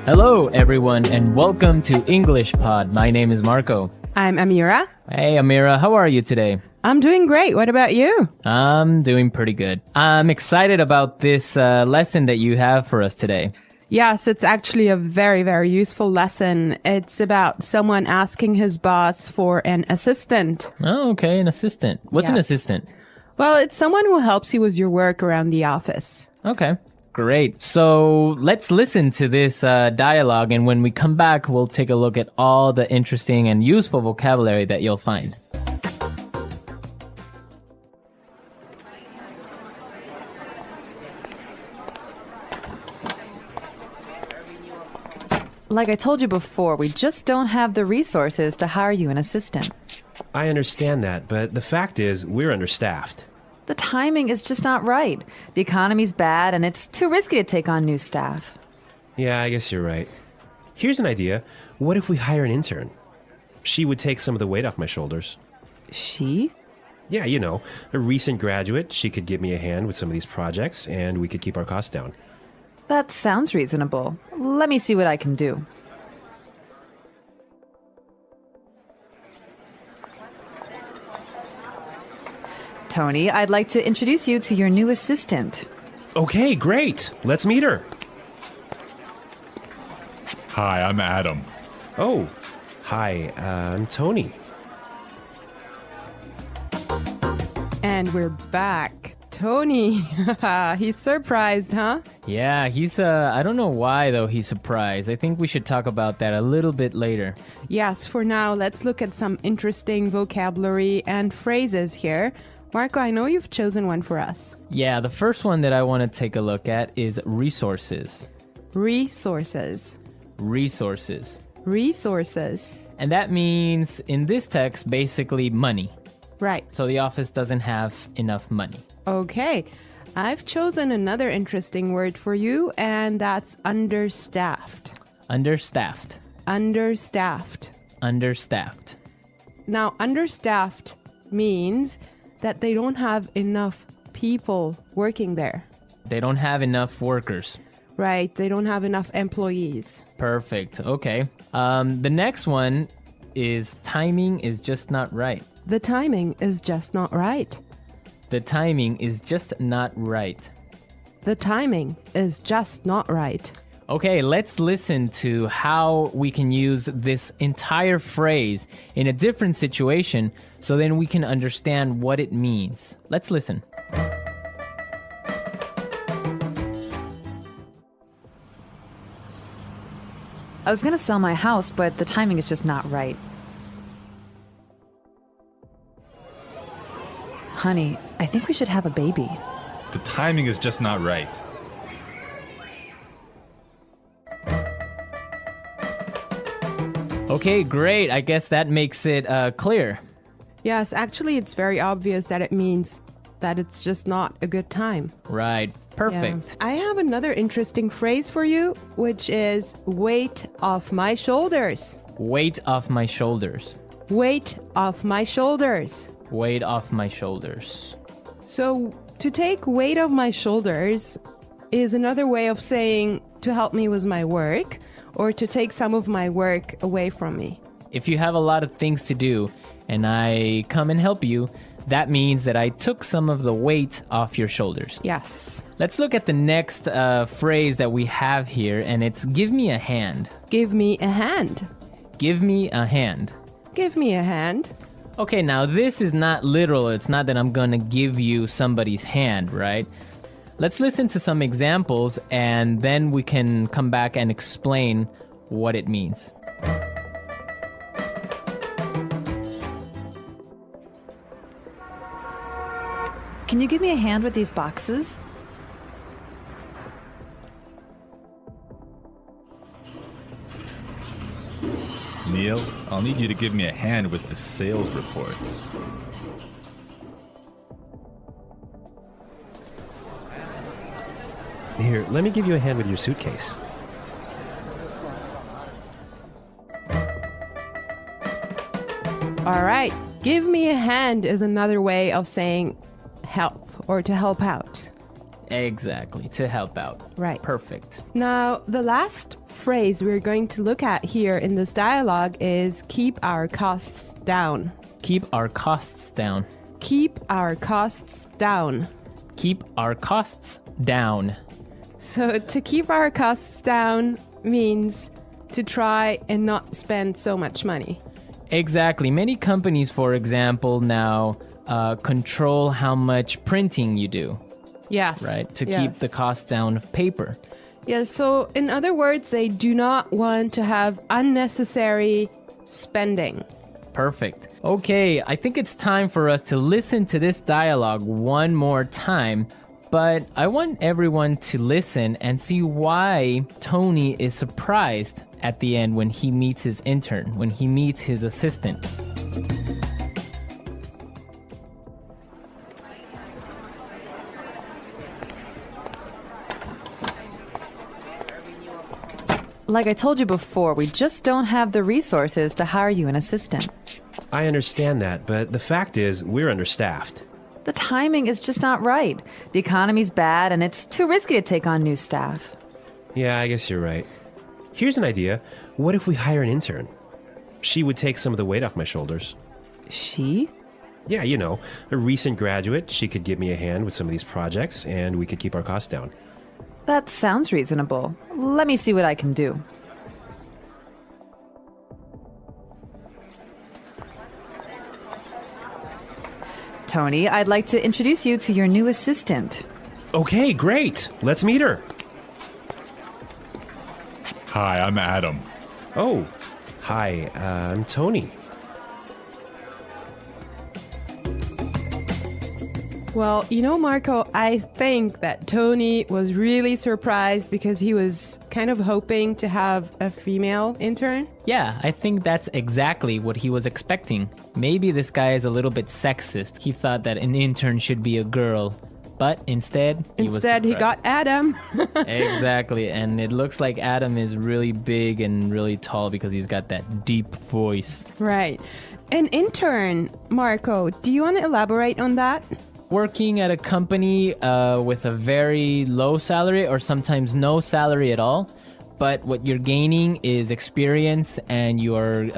Hello, everyone, and welcome to English Pod. My name is Marco. I'm Amira. Hey, Amira, how are you today? I'm doing great. What about you? I'm doing pretty good. I'm excited about this lesson that you have for us today. Yes, it's actually a very, very useful lesson. It's about someone asking his boss for an assistant. Oh, okay, an assistant. What's an Yes. assistant? Well, it's someone who helps you with your work around the office. Okay, great. So let's listen to this dialogue, and when we come back, we'll take a look at all the interesting and useful vocabulary that you'll find. Like I told you before, we just don't have the resources to hire you an assistant. I understand that, but the fact is, we're understaffed. The timing is just not right. The economy's bad, and it's too risky to take on new staff. Yeah, I guess you're right. Here's an idea. What if we hire an intern? She would take some of the weight off my shoulders. She? Yeah, you know, a recent graduate. She could give me a hand with some of these projects, and we could keep our costs down. That sounds reasonable. Let me see what I can do. Tony, I'd like to introduce you to your new assistant. Okay, great. Let's meet her. Hi, I'm Adam. Oh, hi, I'm Tony. And we're back. Tony. He's surprised, huh? Yeah, he's, I don't know why, though, he's surprised. I think we should talk about that a little bit later. Yes, for now, let's look at some interesting vocabulary and phrases here. Marco, I know you've chosen one for us. Yeah, the first one that I want to take a look at is resources. Resources. Resources. Resources. And that means, in this text, basically money. Right. So the office doesn't have enough money. Okay. I've chosen another interesting word for you, and that's understaffed. Understaffed. Understaffed. Understaffed. Now, understaffed means that they don't have enough people working there. They don't have enough workers. Right. They don't have enough employees. Perfect. Okay. The next one is timing is just not right. The timing is just not right. The timing is just not right. The timing is just not right. Okay, let's listen to how we can use this entire phrase in a different situation so then we can understand what it means. Let's listen. I was gonna sell my house, but the timing is just not right. Honey, I think we should have a baby. The timing is just not right. Okay, great. I guess that makes it clear. Yes, actually, it's very obvious that it means that it's just not a good time. Right. Perfect. Yeah. I have another interesting phrase for you, which is weight off my shoulders. Weight off my shoulders. Weight off my shoulders. Weight off my shoulders. So, to take weight off my shoulders is another way of saying to help me with my work or to take some of my work away from me. If you have a lot of things to do and I come and help you, that means that I took some of the weight off your shoulders. Yes. Let's look at the next phrase that we have here, and it's give me a hand. Give me a hand. Give me a hand. Give me a hand. Okay, now this is not literal. It's not that I'm gonna give you somebody's hand, right? Let's listen to some examples and then we can come back and explain what it means. Can you give me a hand with these boxes? Neil, I'll need you to give me a hand with the sales reports. Here, let me give you a hand with your suitcase. All right. Give me a hand is another way of saying help or to help out. Exactly, to help out. Right. Perfect. Now, the last phrase we're going to look at here in this dialogue is keep our costs down. Keep our costs down. Keep our costs down. Keep our costs down. So to keep our costs down means to try and not spend so much money. Exactly. Many companies, for example, now control how much printing you do, Yes. right? To yes. keep the cost down of paper. Yeah, so in other words, they do not want to have unnecessary spending. Perfect. Okay, I think it's time for us to listen to this dialogue one more time, but I want everyone to listen and see why Tony is surprised at the end when he meets his intern, when he meets his assistant. Like I told you before, we just don't have the resources to hire you an assistant. I understand that, but the fact is, we're understaffed. The timing is just not right. The economy's bad, and it's too risky to take on new staff. Yeah, I guess you're right. Here's an idea. What if we hire an intern? She would take some of the weight off my shoulders. She? Yeah, a recent graduate. She could give me a hand with some of these projects, and we could keep our costs down. That sounds reasonable. Let me see what I can do. Tony, I'd like to introduce you to your new assistant. Okay, great. Let's meet her. Hi, I'm Adam. Oh, hi. I'm Tony. Well, Marco, I think that Tony was really surprised because he was kind of hoping to have a female intern. Yeah, I think that's exactly what he was expecting. Maybe this guy is a little bit sexist. He thought that an intern should be a girl, but instead he got Adam. Exactly, and it looks like Adam is really big and really tall because he's got that deep voice. Right. An intern, Marco, do you want to elaborate on that? Working at a company with a very low salary or sometimes no salary at all, but what you're gaining is experience and you're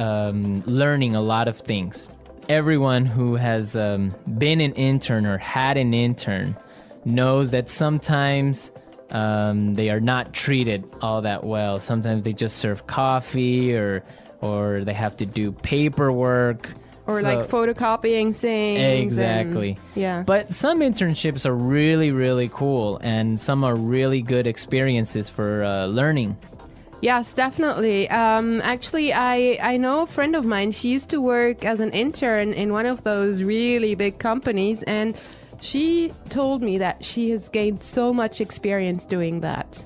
learning a lot of things. Everyone who has been an intern or had an intern knows that sometimes they are not treated all that well. Sometimes they just serve coffee or they have to do paperwork. Or like photocopying things. Exactly. Yeah. But some internships are really, really cool, and some are really good experiences for learning. Yes, definitely. Actually, I know a friend of mine. She used to work as an intern in one of those really big companies, and she told me that she has gained so much experience doing that.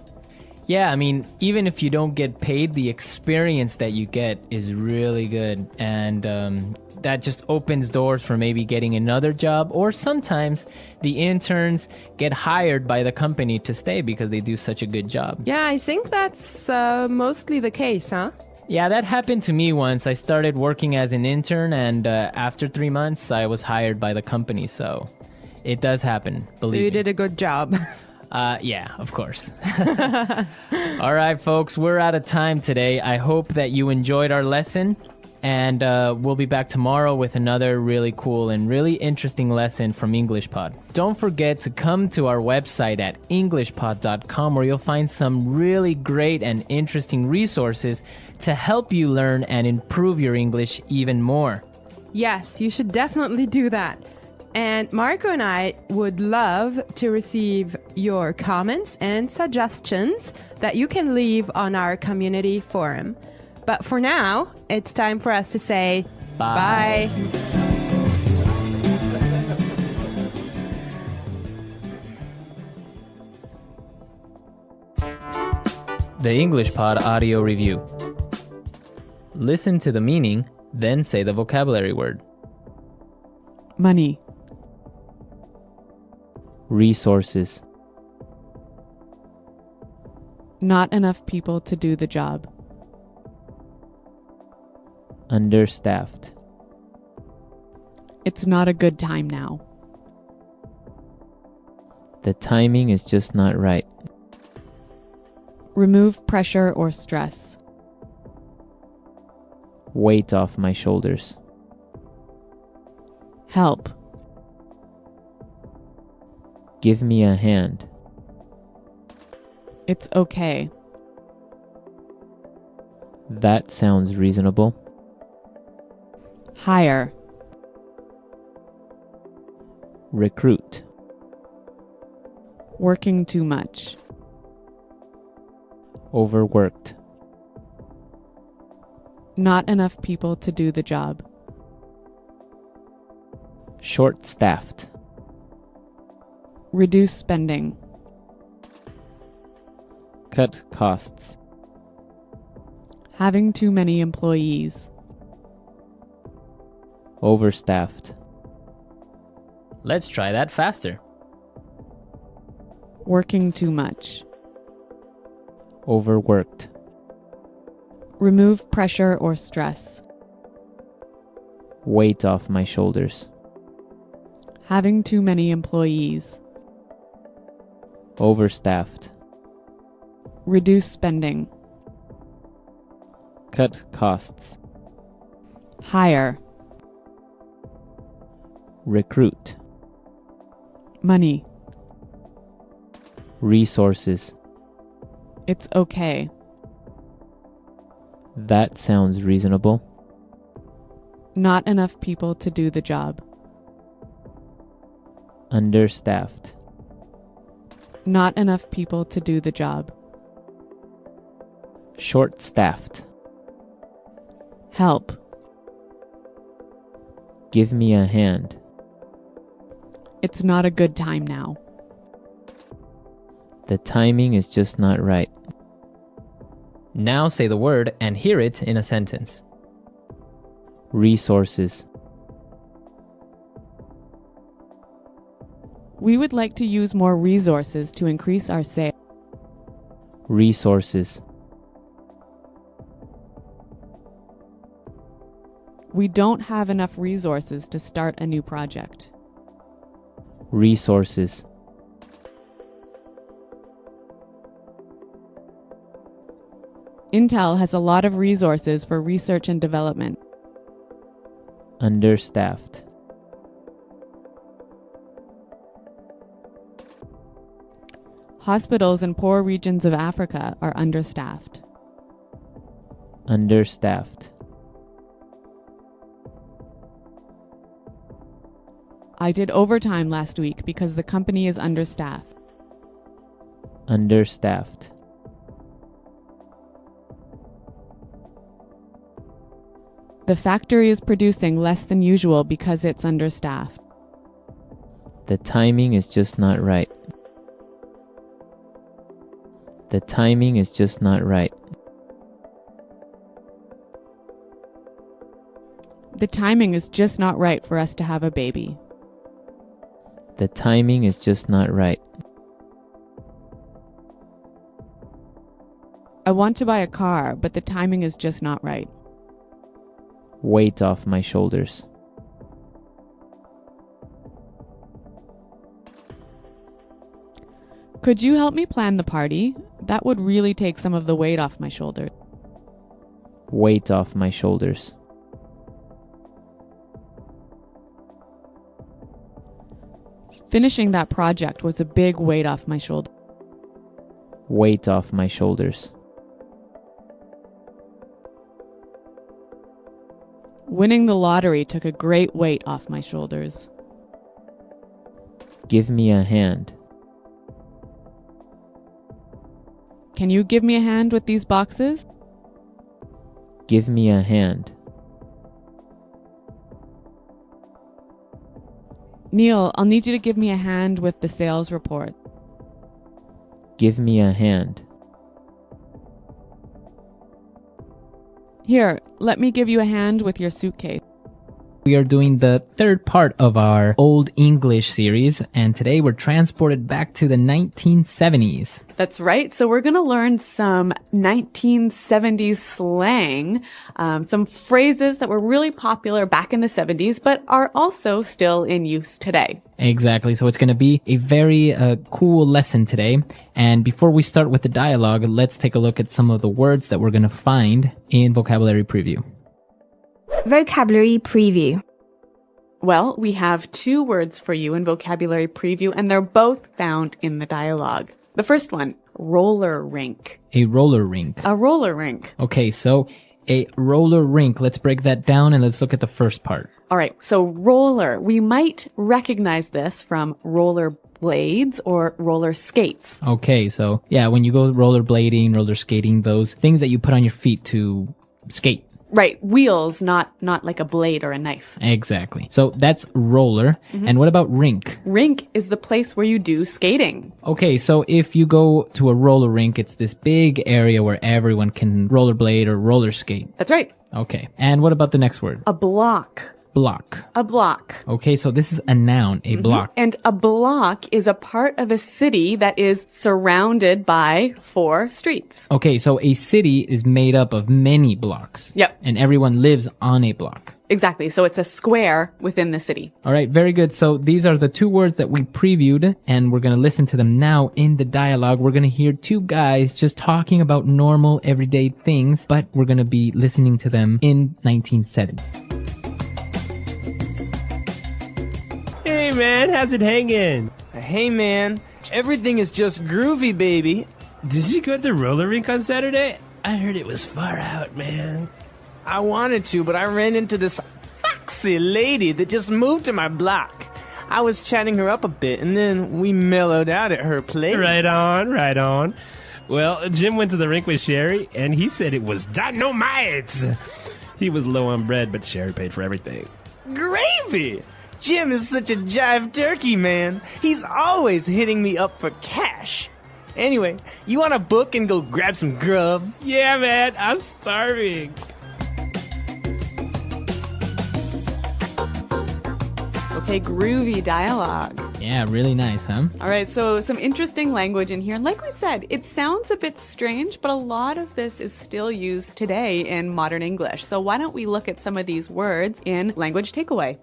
Yeah, I mean, even if you don't get paid, the experience that you get is really good, and that just opens doors for maybe getting another job, or sometimes the interns get hired by the company to stay because they do such a good job. Yeah, I think that's mostly the case, huh? Yeah, that happened to me once. I started working as an intern, and after 3 months, I was hired by the company, so it does happen, believe me. So you did a good job. Yeah, of course. All right, folks, we're out of time today. I hope that you enjoyed our lesson. And we'll be back tomorrow with another really cool and really interesting lesson from EnglishPod. Don't forget to come to our website at englishpod.com where you'll find some really great and interesting resources to help you learn and improve your English even more. Yes, you should definitely do that. And Marco and I would love to receive your comments and suggestions that you can leave on our community forum. But for now, it's time for us to say bye. The EnglishPod audio review. Listen to the meaning, then say the vocabulary word. Money. Resources. Not enough people to do the job. Understaffed. It's not a good time now. The timing is just not right. Remove pressure or stress. Weight off my shoulders. Help. Give me a hand. It's okay. That sounds reasonable. Hire. Recruit. Working too much. Overworked. Not enough people to do the job. Short-staffed. Reduce spending. Cut costs. Having too many employees. Overstaffed. Let's try that faster. Working too much. Overworked. Remove pressure or stress. Weight off my shoulders. Having too many employees. Overstaffed. Reduce spending. Cut costs. Hire. Recruit. Money. Resources. It's okay. That sounds reasonable. Not enough people to do the job. Understaffed. Not enough people to do the job. Short-staffed. Help. Give me a hand. It's not a good time now. The timing is just not right. Now say the word and hear it in a sentence. Resources. We would like to use more resources to increase our sales. Resources. We don't have enough resources to start a new project. Resources. Intel has a lot of resources for research and development. Understaffed. Hospitals in poor regions of Africa are understaffed. Understaffed. I did overtime last week because the company is understaffed. Understaffed. The factory is producing less than usual because it's understaffed. The timing is just not right. The timing is just not right. The timing is just not right for us to have a baby. The timing is just not right. I want to buy a car, but the timing is just not right. Weight off my shoulders. Could you help me plan the party? That would really take some of the weight off my shoulders. Weight off my shoulders. Finishing that project was a big weight off my shoulder. Weight off my shoulders. Winning the lottery took a great weight off my shoulders. Give me a hand. Can you give me a hand with these boxes? Give me a hand. Neil, I'll need you to give me a hand with the sales report. Give me a hand. Here, let me give you a hand with your suitcase. We are doing the third part of our Old English series, and today we're transported back to the 1970s. That's right. So we're going to learn some 1970s slang, some phrases that were really popular back in the 70s, but are also still in use today. Exactly. So it's going to be a very cool lesson today. And before we start with the dialogue, let's take a look at some of the words that we're going to find in Vocabulary Preview. Vocabulary Preview. Well, we have 2 words for you in Vocabulary Preview, and they're both found in the dialogue. The first one, roller rink. A roller rink. A roller rink. Okay, so a roller rink. Let's break that down and let's look at the first part. All right, so roller. We might recognize this from roller blades or roller skates. Okay, so yeah, when you go rollerblading, roller skating, those things that you put on your feet to skate. Right, wheels, not like a blade or a knife. Exactly. So that's roller. And what about rink? Rink is the place where you do skating. Okay, so if you go to a roller rink, it's this big area where everyone can rollerblade or roller skate. That's right. Okay. And what about the next word? A block. Block. A block. Okay, so this is a noun, a block. And a block is a part of a city that is surrounded by 4 streets. Okay, so a city is made up of many blocks. Yep. And everyone lives on a block. Exactly. So it's a square within the city. All right, very good. So these are the 2 words that we previewed, and we're going to listen to them now in the dialogue. We're going to hear 2 guys just talking about normal, everyday things, but we're going to be listening to them in 1970. Hey, man, how's it hanging? Hey man, everything is just groovy, baby. Did you go to the roller rink on Saturday? I heard it was far out, man. I wanted to, but I ran into this foxy lady that just moved to my block. I was chatting her up a bit, and then we mellowed out at her place. Right on, right on. Well, Jim went to the rink with Sherry, and he said it was dynamite. He was low on bread, but Sherry paid for everything. Gravy! Jim is such a jive turkey, man. He's always hitting me up for cash. Anyway, you want to book and go grab some grub? Yeah, man, I'm starving. Okay, groovy dialogue. Yeah, really nice, huh? All right, so some interesting language in here. And like we said, it sounds a bit strange, but a lot of this is still used today in modern English. So why don't we look at some of these words in Language Takeaway?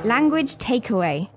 Language Takeaway.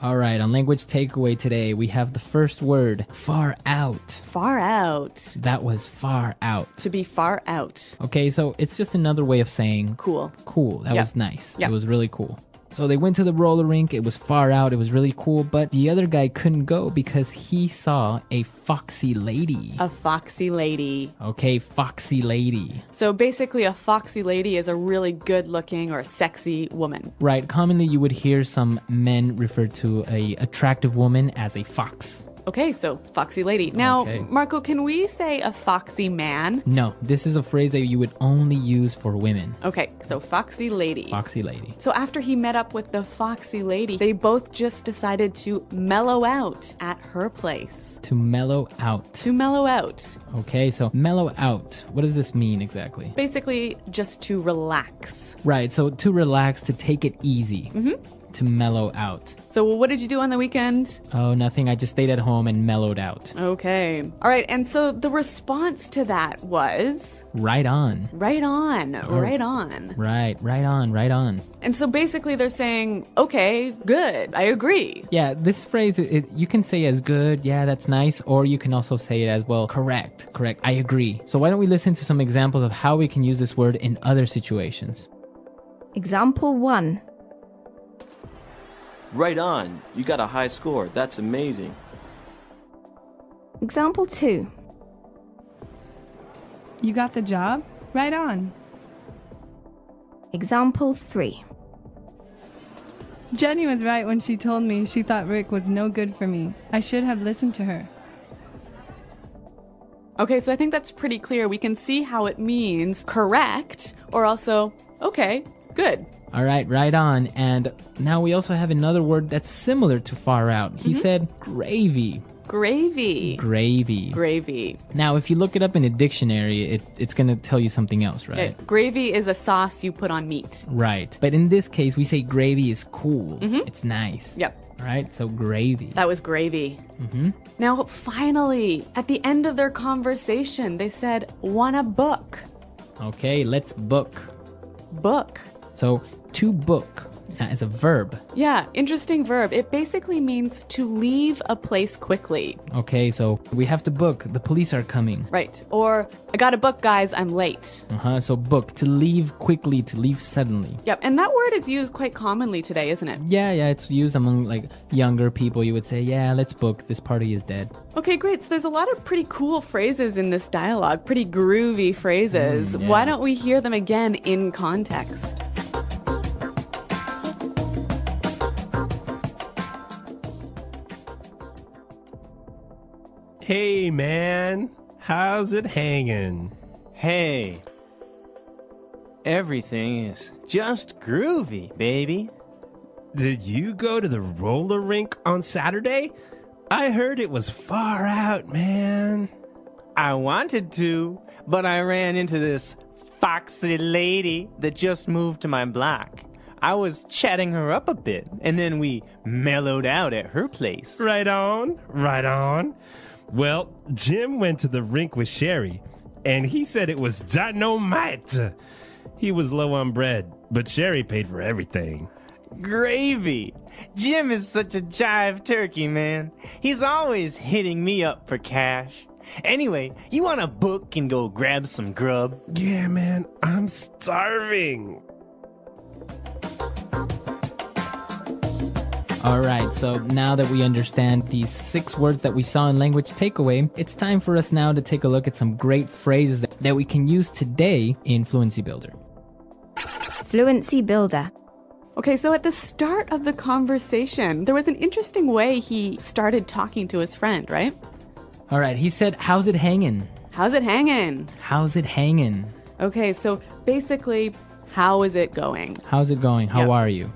All right, on Language Takeaway today, we have the first word, far out. Far out. That was far out. To be far out. Okay, so it's just another way of saying Cool. cool. That Yep. was nice. Yep. It was really cool. So they went to the roller rink. It was far out. It was really cool. But the other guy couldn't go because he saw a foxy lady. A foxy lady. Okay, foxy lady. So basically, a foxy lady is a really good looking or sexy woman. Right. Commonly, you would hear some men refer to a attractive woman as a fox. Okay, so foxy lady. Now, Okay. Marco, can we say a foxy man? No, this is a phrase that you would only use for women. Okay, so foxy lady. Foxy lady. So after he met up with the foxy lady, they both just decided to mellow out at her place. To mellow out. To mellow out. Okay, so mellow out. What does this mean exactly? Basically, just to relax. Right, so to relax, to take it easy. To mellow out. So what did you do on the weekend? Oh, nothing. I just stayed at home and mellowed out. Okay. All right, and so the response to that was... Right on. Right on. Right on. Right on, right on. And so basically they're saying, okay, good, I agree. Yeah, this phrase, you can say as good, yeah, that's nice, or you can also say it as, well, correct, I agree. So why don't we listen to some examples of how we can use this word in other situations? Example 1. Right on. You got a high score. That's amazing. Example 2. You got the job? Right on. Example 3. Jenny was right when she told me she thought Rick was no good for me. I should have listened to her. Okay, so I think that's pretty clear. We can see how it means correct or also, okay, good. All right, right on. And now we also have another word that's similar to far out. He said gravy. Gravy. Gravy. Gravy. Now, if you look it up in a dictionary, it's going to tell you something else, right? Okay. Gravy is a sauce you put on meat. Right. But in this case, we say gravy is cool. It's nice. Yep. Right? So gravy. That was gravy. Now, finally, at the end of their conversation, they said, wanna book. Okay, let's book. Book. So, to book as a verb. Yeah, interesting verb. It basically means to leave a place quickly. Okay, so we have to book. The police are coming. Right. Or, I gotta book, guys, I'm late. So book, to leave quickly, to leave suddenly. Yep, and that word is used quite commonly today, isn't it? Yeah, it's used among like younger people. You would say, yeah, let's book. This party is dead. Okay, great. So there's a lot of pretty cool phrases in this dialogue, pretty groovy phrases. Yeah. Why don't we hear them again in context? Hey, man. How's it hanging? Hey. Everything is just groovy, baby. Did you go to the roller rink on Saturday? I heard it was far out, man. I wanted to, but I ran into this foxy lady that just moved to my block. I was chatting her up a bit, and then we mellowed out at her place. Right on, right on. Well, Jim went to the rink with Sherry, and he said it was dynamite. He was low on bread, but Sherry paid for everything. Gravy. Jim is such a jive turkey, man. He's always hitting me up for cash. Anyway, you want to book and go grab some grub? Yeah, man, I'm starving. All right, so now that we understand these 6 words that we saw in Language Takeaway, it's time for us now to take a look at some great phrases that we can use today in Fluency Builder. Fluency Builder. Okay, so at the start of the conversation, there was an interesting way he started talking to his friend, right? All right, he said, how's it hanging? How's it hanging? How's it hanging? Okay, so basically, how is it going? How's it going? How are you?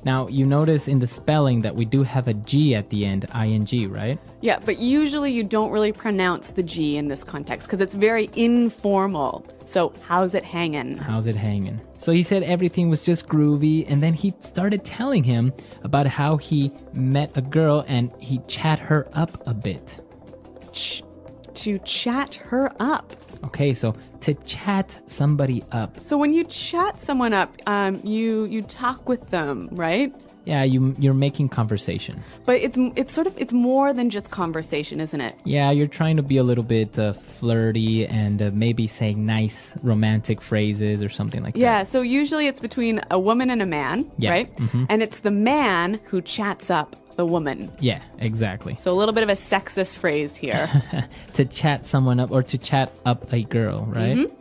Now, you notice in the spelling that we do have a G at the end, ing, right? Yeah, but usually you don't really pronounce the G in this context because it's very informal. So, how's it hanging? How's it hanging? So he said everything was just groovy, and then he started telling him about how he met a girl and he chat her up a bit. To chat her up. Okay, so to chat somebody up. So when you chat someone up, you talk with them, right? Yeah, you're making conversation. But it's more than just conversation, isn't it? Yeah, you're trying to be a little bit flirty and maybe saying nice romantic phrases or something like that. Yeah, so usually it's between a woman and a man, right? And it's the man who chats up the woman. Yeah, exactly. So a little bit of a sexist phrase here. To chat someone up or to chat up a girl, right?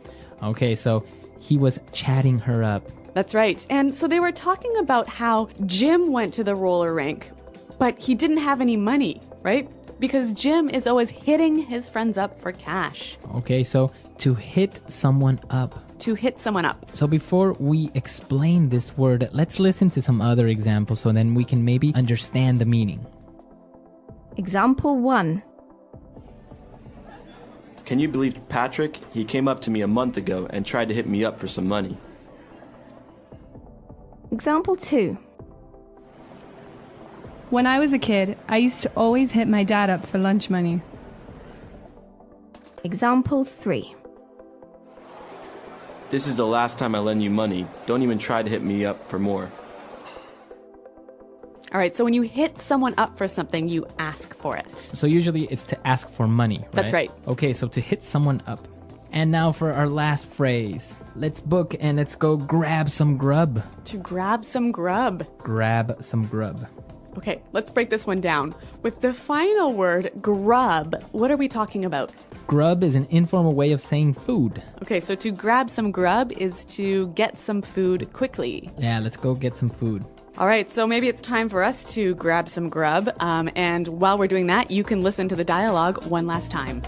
Okay, so he was chatting her up. That's right. And so they were talking about how Jim went to the roller rink, but he didn't have any money, right? Because Jim is always hitting his friends up for cash. Okay, so to hit someone up. To hit someone up. So before we explain this word, let's listen to some other examples so then we can maybe understand the meaning. Example 1. Can you believe Patrick? He came up to me a month ago and tried to hit me up for some money. Example 2. When I was a kid, I used to always hit my dad up for lunch money. Example 3. This is the last time I lend you money. Don't even try to hit me up for more. All right, so when you hit someone up for something, you ask for it. So usually it's to ask for money, right? That's right. Okay, so to hit someone up. And now for our last phrase. Let's book and let's go grab some grub. To grab some grub. Grab some grub. Okay, let's break this one down. With the final word, grub, what are we talking about? Grub is an informal way of saying food. Okay, so to grab some grub is to get some food quickly. Yeah, let's go get some food. All right, so maybe it's time for us to grab some grub. And while we're doing that, you can listen to the dialogue one last time.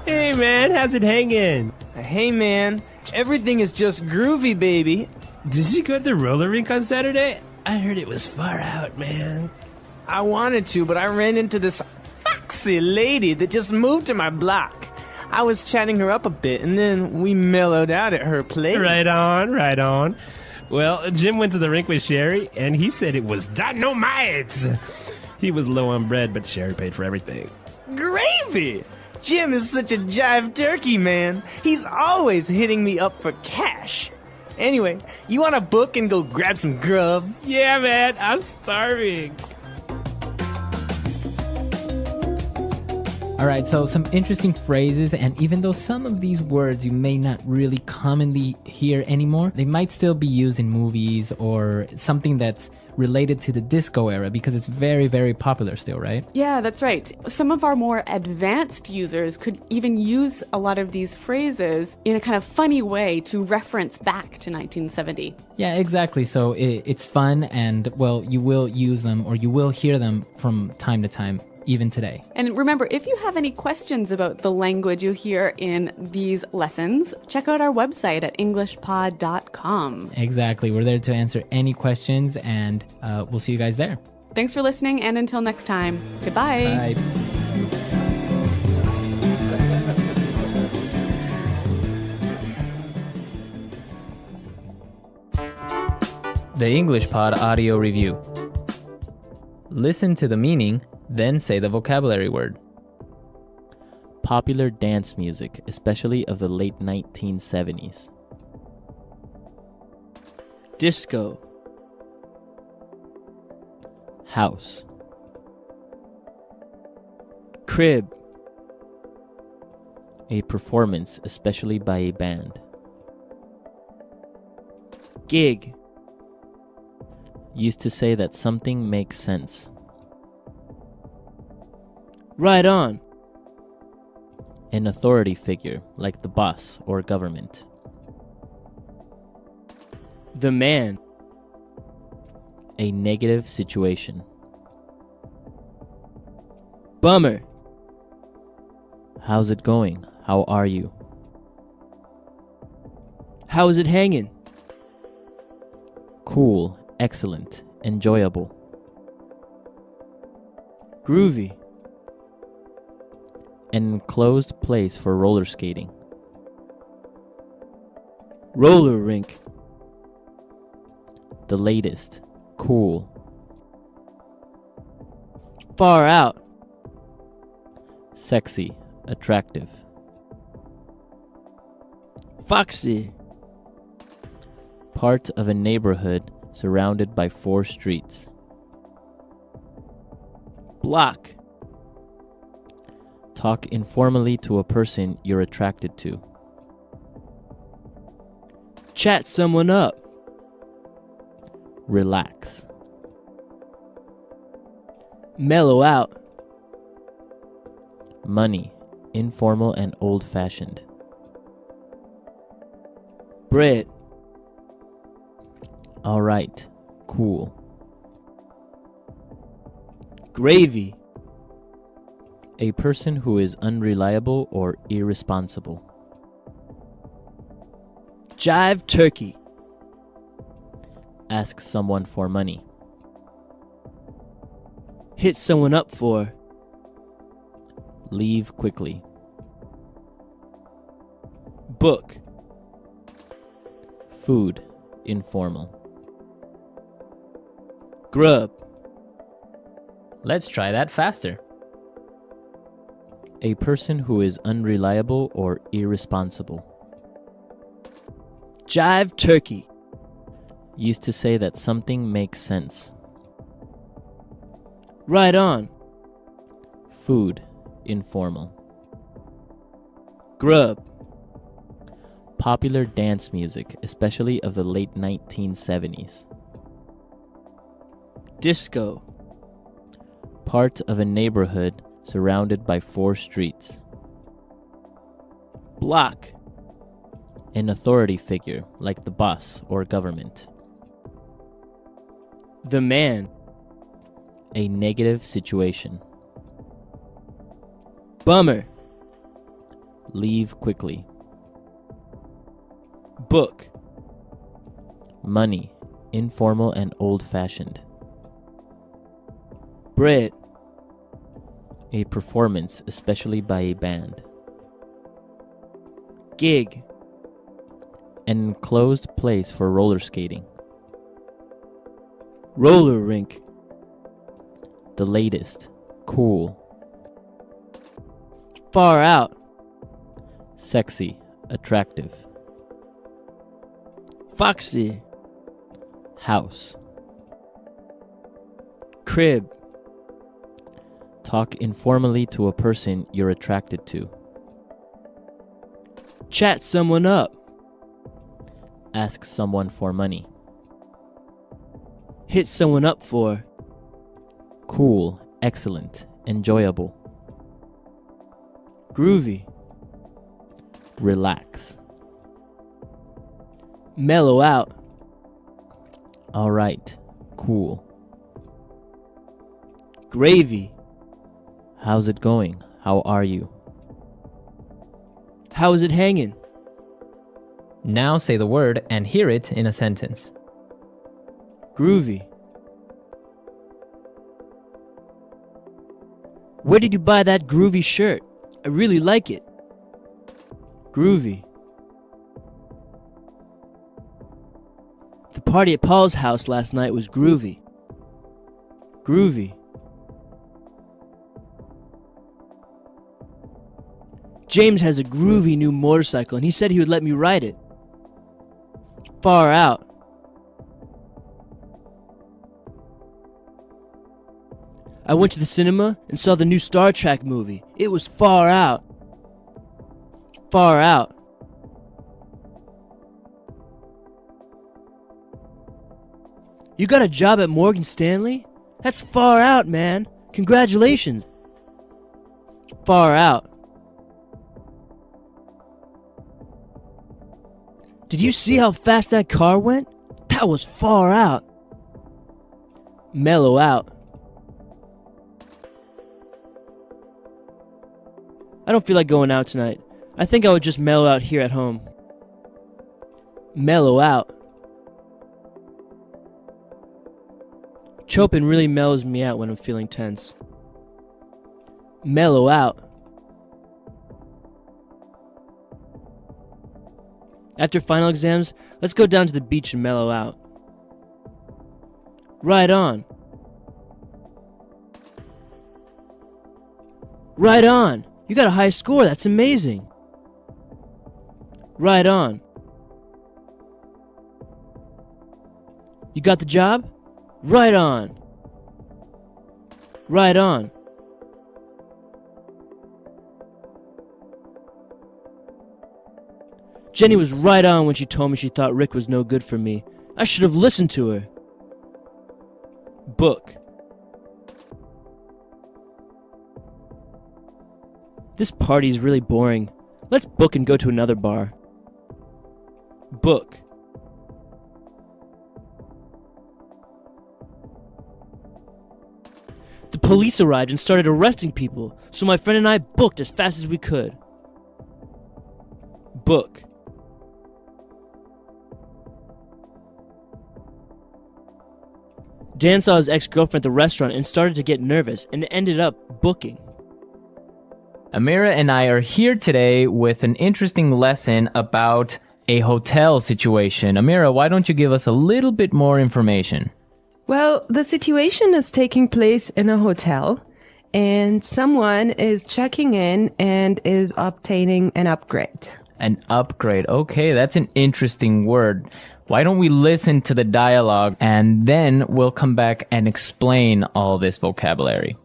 Hey, man, how's it hanging? Hey, man. Everything is just groovy, baby. Did you go to the roller rink on Saturday? I heard it was far out, man. I wanted to, but I ran into this foxy lady that just moved to my block. I was chatting her up a bit, and then we mellowed out at her place. Right on, right on. Well, Jim went to the rink with Sherry, and he said it was dynamite. He was low on bread, but Sherry paid for everything. Gravy! Jim is such a jive turkey, man. He's always hitting me up for cash. Anyway, you want to book and go grab some grub? Yeah, man, I'm starving. All right, so some interesting phrases, and even though some of these words you may not really commonly hear anymore, they might still be used in movies or something that's related to the disco era because it's very, very popular still, right? Yeah, that's right. Some of our more advanced users could even use a lot of these phrases in a kind of funny way to reference back to 1970. Yeah, exactly. So it's fun, and, well, you will use them or you will hear them from time to time, even today. And remember, if you have any questions about the language you hear in these lessons, check out our website at englishpod.com. Exactly. We're there to answer any questions, and we'll see you guys there. Thanks for listening, and until next time, goodbye. Bye. The English Pod Audio Review. Listen to the meaning, then say the vocabulary word. Popular dance music, especially of the late 1970s. Disco. House. Crib. A performance, especially by a band. Gig. Used to say that something makes sense. Right on. An authority figure, like the boss or government. The man. A negative situation. Bummer. How's it going? How are you? How is it hanging? Cool, excellent, enjoyable. Groovy. An enclosed place for roller skating. Roller rink. The latest, cool. Far out. Sexy, attractive. Foxy. Part of a neighborhood surrounded by 4 streets. Block. Talk informally to a person you're attracted to. Chat someone up. Relax. Mellow out. Money, informal and old-fashioned. Bread. All right, cool. Gravy. A person who is unreliable or irresponsible. Jive turkey. Ask someone for money. Hit someone up for. Leave quickly. Book. Food, informal. Grub. Let's try that faster. A person who is unreliable or irresponsible. Jive turkey. Used to say that something makes sense. Right on. Food, informal. Grub. Popular dance music, especially of the late 1970s. Disco. Part of a neighborhood surrounded by 4 streets. Block. An authority figure, like the boss or government. The man. A negative situation. Bummer. Leave quickly. Book. Money, Informal and old-fashioned. Bread. A performance, especially by a band. Gig. An enclosed place for roller skating. Roller rink. The latest. Cool. Far out. Sexy. Attractive. Foxy. House. Crib. Talk informally to a person you're attracted to. Chat someone up. Ask someone for money. Hit someone up for. Cool. Excellent. Enjoyable. Groovy. Relax. Mellow out. All right. Cool. Gravy. How's it going? How are you? How is it hanging? Now say the word and hear it in a sentence. Groovy. Where did you buy that groovy shirt? I really like it. Groovy. The party at Paul's house last night was groovy. Groovy. James has a groovy new motorcycle and he said he would let me ride it. Far out. I went to the cinema and saw the new Star Trek movie. It was far out. Far out. You got a job at Morgan Stanley? That's far out, man. Congratulations. Far out. Did you see how fast that car went? That was far out. Mellow out. I don't feel like going out tonight. I think I would just mellow out here at home. Mellow out. Chopin really mellows me out when I'm feeling tense. Mellow out. After final exams, let's go down to the beach and mellow out. Right on. Right on. You got a high score, that's amazing. Right on. You got the job? Right on. Right on. Jenny was right on when she told me she thought Rick was no good for me. I should have listened to her. Book. This party is really boring. Let's book and go to another bar. Book. The police arrived and started arresting people, so my friend and I booked as fast as we could. Book. Dan saw his ex-girlfriend at the restaurant and started to get nervous and ended up booking. Amira and I are here today with an interesting lesson about a hotel situation. Amira, why don't you give us a little bit more information? Well, the situation is taking place in a hotel, and someone is checking in and is obtaining an upgrade. An upgrade. Okay, that's an interesting word. Why don't we listen to the dialogue and then we'll come back and explain all this vocabulary.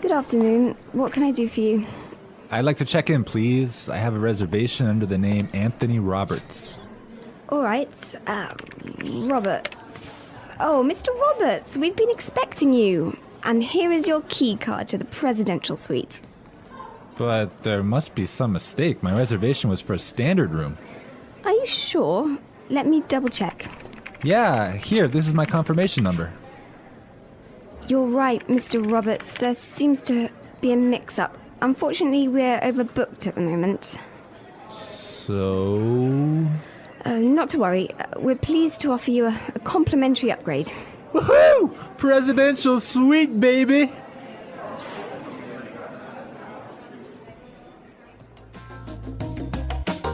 Good afternoon. What can I do for you? I'd like to check in, please. I have a reservation under the name Anthony Roberts. All right. Roberts. Oh, Mr. Roberts, we've been expecting you. And here is your key card to the presidential suite. But there must be some mistake. My reservation was for a standard room. Are you sure? Let me double check. Yeah, here, this is my confirmation number. You're right, Mr. Roberts. There seems to be a mix-up. unfortunately, we're overbooked at the moment. So... Not to worry. We're pleased to offer you a complimentary upgrade. Woohoo! Presidential suite, baby!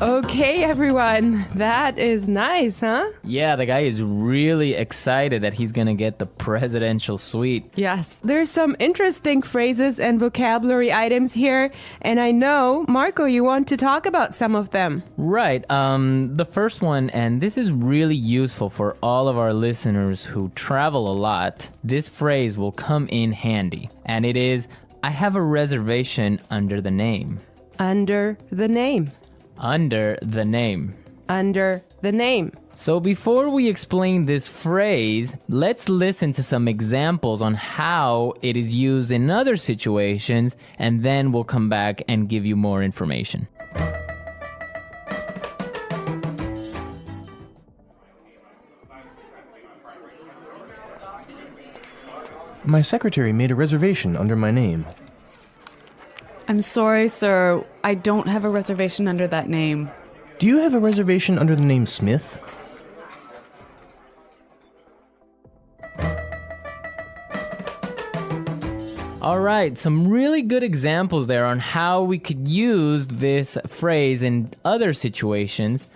Okay, everyone. That is nice, huh? Yeah, the guy is really excited that he's gonna get the presidential suite. Yes, there's some interesting phrases and vocabulary items here, and I know, Marco, you want to talk about some of them. Right. The first one, and this is really useful for all of our listeners who travel a lot. This phrase will come in handy, and it is, I have a reservation under the name. Under the name. Under the name. Under the name. So before we explain this phrase, let's listen to some examples on how it is used in other situations, and then we'll come back and give you more information. My secretary made a reservation under my name. I'm sorry, sir. I don't have a reservation under that name. Do you have a reservation under the name Smith? All right, some really good examples there on how we could use this phrase in other situations,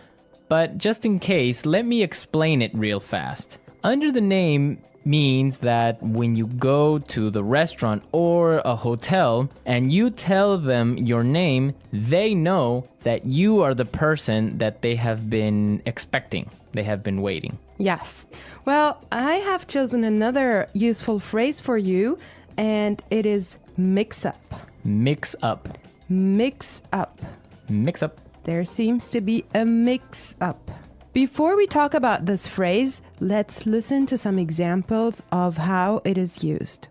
but just in case, let me explain it real fast. Under the name means that when you go to the restaurant or a hotel and you tell them your name, they know that you are the person that they have been expecting. They have been waiting. Yes. Well, I have chosen another useful phrase for you, and it is mix up. Mix up. Mix up. Mix up. There seems to be a mix up. Before we talk about this phrase, let's listen to some examples of how it is used.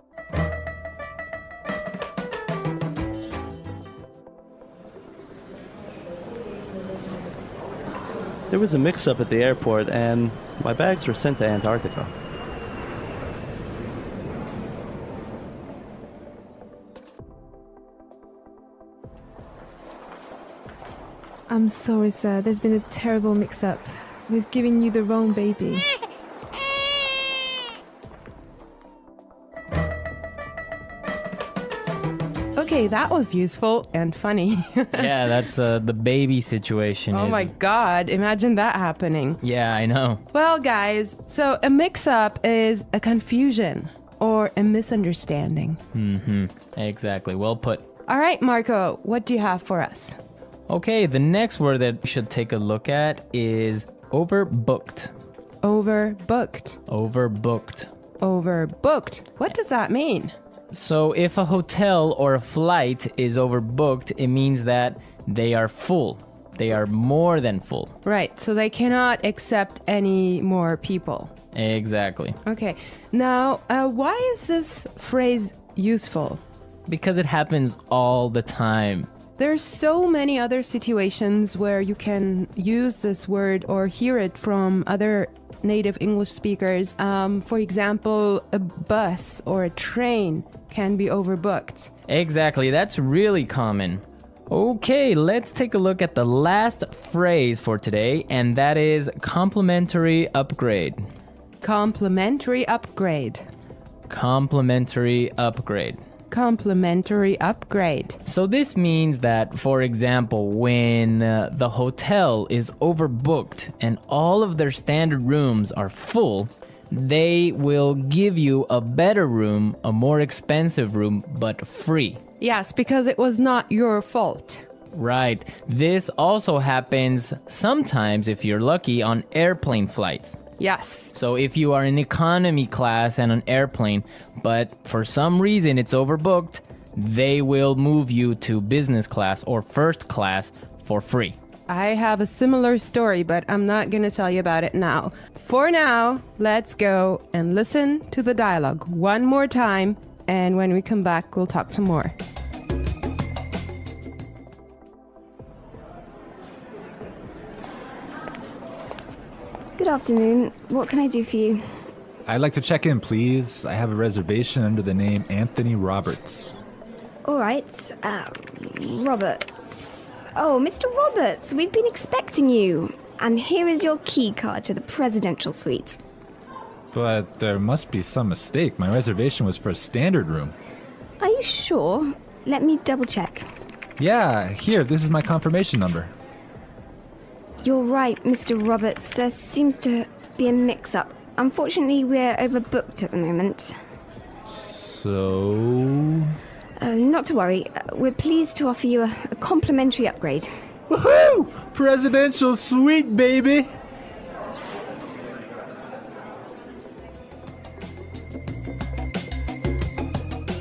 There was a mix-up at the airport and my bags were sent to Antarctica. I'm sorry, sir. There's been a terrible mix-up. We've given you the wrong baby. Okay, that was useful and funny. Yeah, that's the baby situation. Oh my God, imagine that happening. Yeah, I know. Well, guys, so a mix-up is a confusion or a misunderstanding. Mm-hmm. Exactly. Well put. All right, Marco, what do you have for us? Okay, the next word that we should take a look at is overbooked. Overbooked. Overbooked. Overbooked. What does that mean? So if a hotel or a flight is overbooked, it means that they are full. They are more than full. Right, so they cannot accept any more people. Exactly. Okay, now why is this phrase useful? Because it happens all the time. There's so many other situations where you can use this word or hear it from other native English speakers. For example, a bus or a train can be overbooked. Exactly, that's really common. Okay, let's take a look at the last phrase for today, and that is complimentary upgrade. Complimentary upgrade. Complimentary upgrade. Complimentary upgrade. So this means that, for example, when the hotel is overbooked and all of their standard rooms are full, they will give you a better room, a more expensive room, but free. Yes, because it was not your fault. Right. This also happens sometimes, if you're lucky, on airplane flights. Yes. So if you are in economy class and an airplane, but for some reason it's overbooked, they will move you to business class or first class for free. I have a similar story, but I'm not going to tell you about it now. For now, let's go and listen to the dialogue one more time, and when we come back, we'll talk some more. Good afternoon. What can I do for you? I'd like to check in, please. I have a reservation under the name Anthony Roberts. All right. Roberts. Oh, Mr. Roberts, we've been expecting you. And here is your key card to the presidential suite. But there must be some mistake. My reservation was for a standard room. Are you sure? Let me double check. Yeah, here, this is my confirmation number. You're right, Mr. Roberts. There seems to be a mix-up. Unfortunately, we're overbooked at the moment. So... Not to worry. We're pleased to offer you a complimentary upgrade. Woohoo! Presidential suite, baby!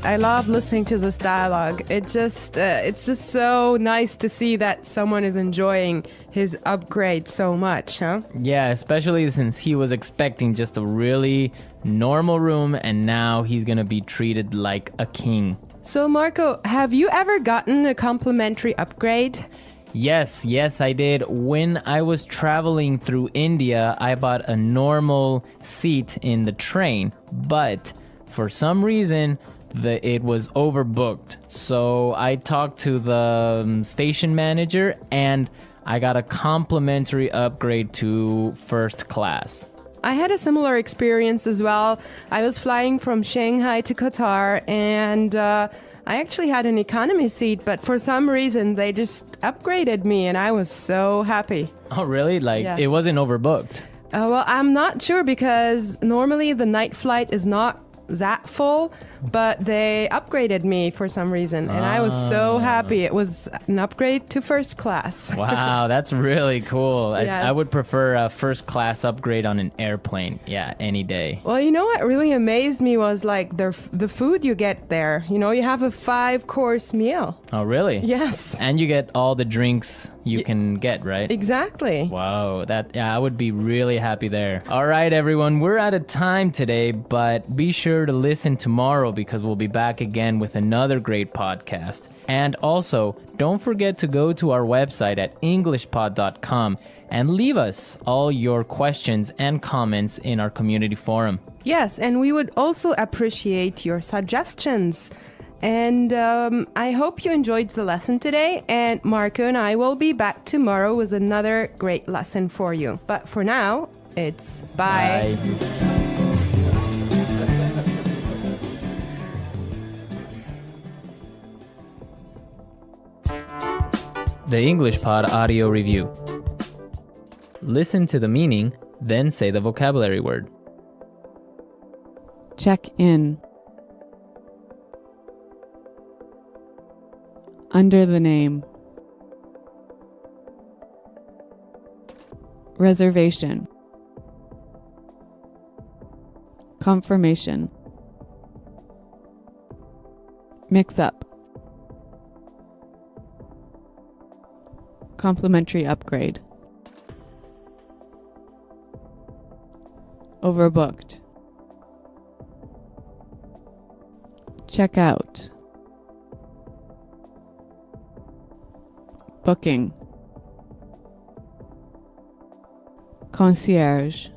I love listening to this dialogue. It's just so nice to see that someone is enjoying his upgrade so much, huh? Yeah, especially since he was expecting just a really normal room and now he's gonna be treated like a king. So Marco, have you ever gotten a complimentary upgrade? Yes, I did. When I was traveling through India, I bought a normal seat in the train, but for some reason, it was overbooked. So I talked to the station manager and I got a complimentary upgrade to first class. I had a similar experience as well. I was flying from Shanghai to Qatar and I actually had an economy seat, but for some reason they just upgraded me and I was so happy. Oh, really? Like, yes. It wasn't overbooked? Well, I'm not sure because normally the night flight is not that full, but they upgraded me for some reason and I was so happy. It was an upgrade to first class. Wow, that's really cool. Yes. I would prefer a first class upgrade on an airplane. Yeah, any day. Well, you know what really amazed me was like the food you get there. You know, you have a 5-course meal. Oh, really? Yes. And you get all the drinks you can get, right? Exactly. Wow, I would be really happy there. All right, everyone, we're out of time today, but be sure to listen tomorrow because we'll be back again with another great podcast. And also, don't forget to go to our website at englishpod.com and leave us all your questions and comments in our community forum. Yes, and we would also appreciate your suggestions. And I hope you enjoyed the lesson today. And Marco and I will be back tomorrow with another great lesson for you. But for now, it's bye. The English Pod Audio Review. Listen to the meaning, then say the vocabulary word. Check in. Under the name. Reservation. Confirmation. Mix up. Complimentary upgrade. Overbooked. Check out. Booking. Concierge.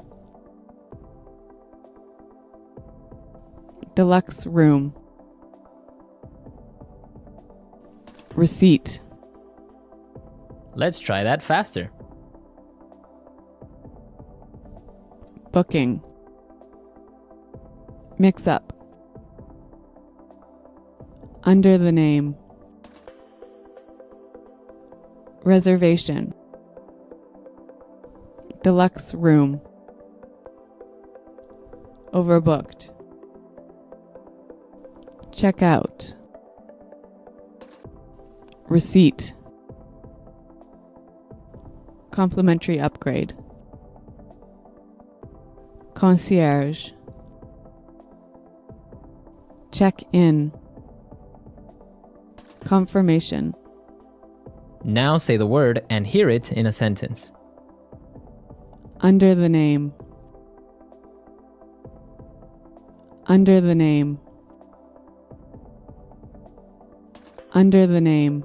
Deluxe room. Receipt. Let's try that faster. Booking. Mix up. Under the name. Reservation. Deluxe room. Overbooked. Check out. Receipt. Complimentary upgrade. Concierge. Check in. Confirmation. Now say the word and hear it in a sentence. Under the name. Under the name. Under the name.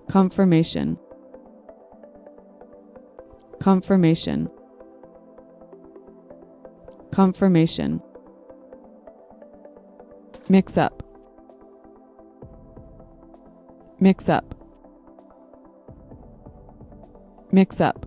Confirmation. Confirmation. Confirmation. Mix up. Mix up. Mix up.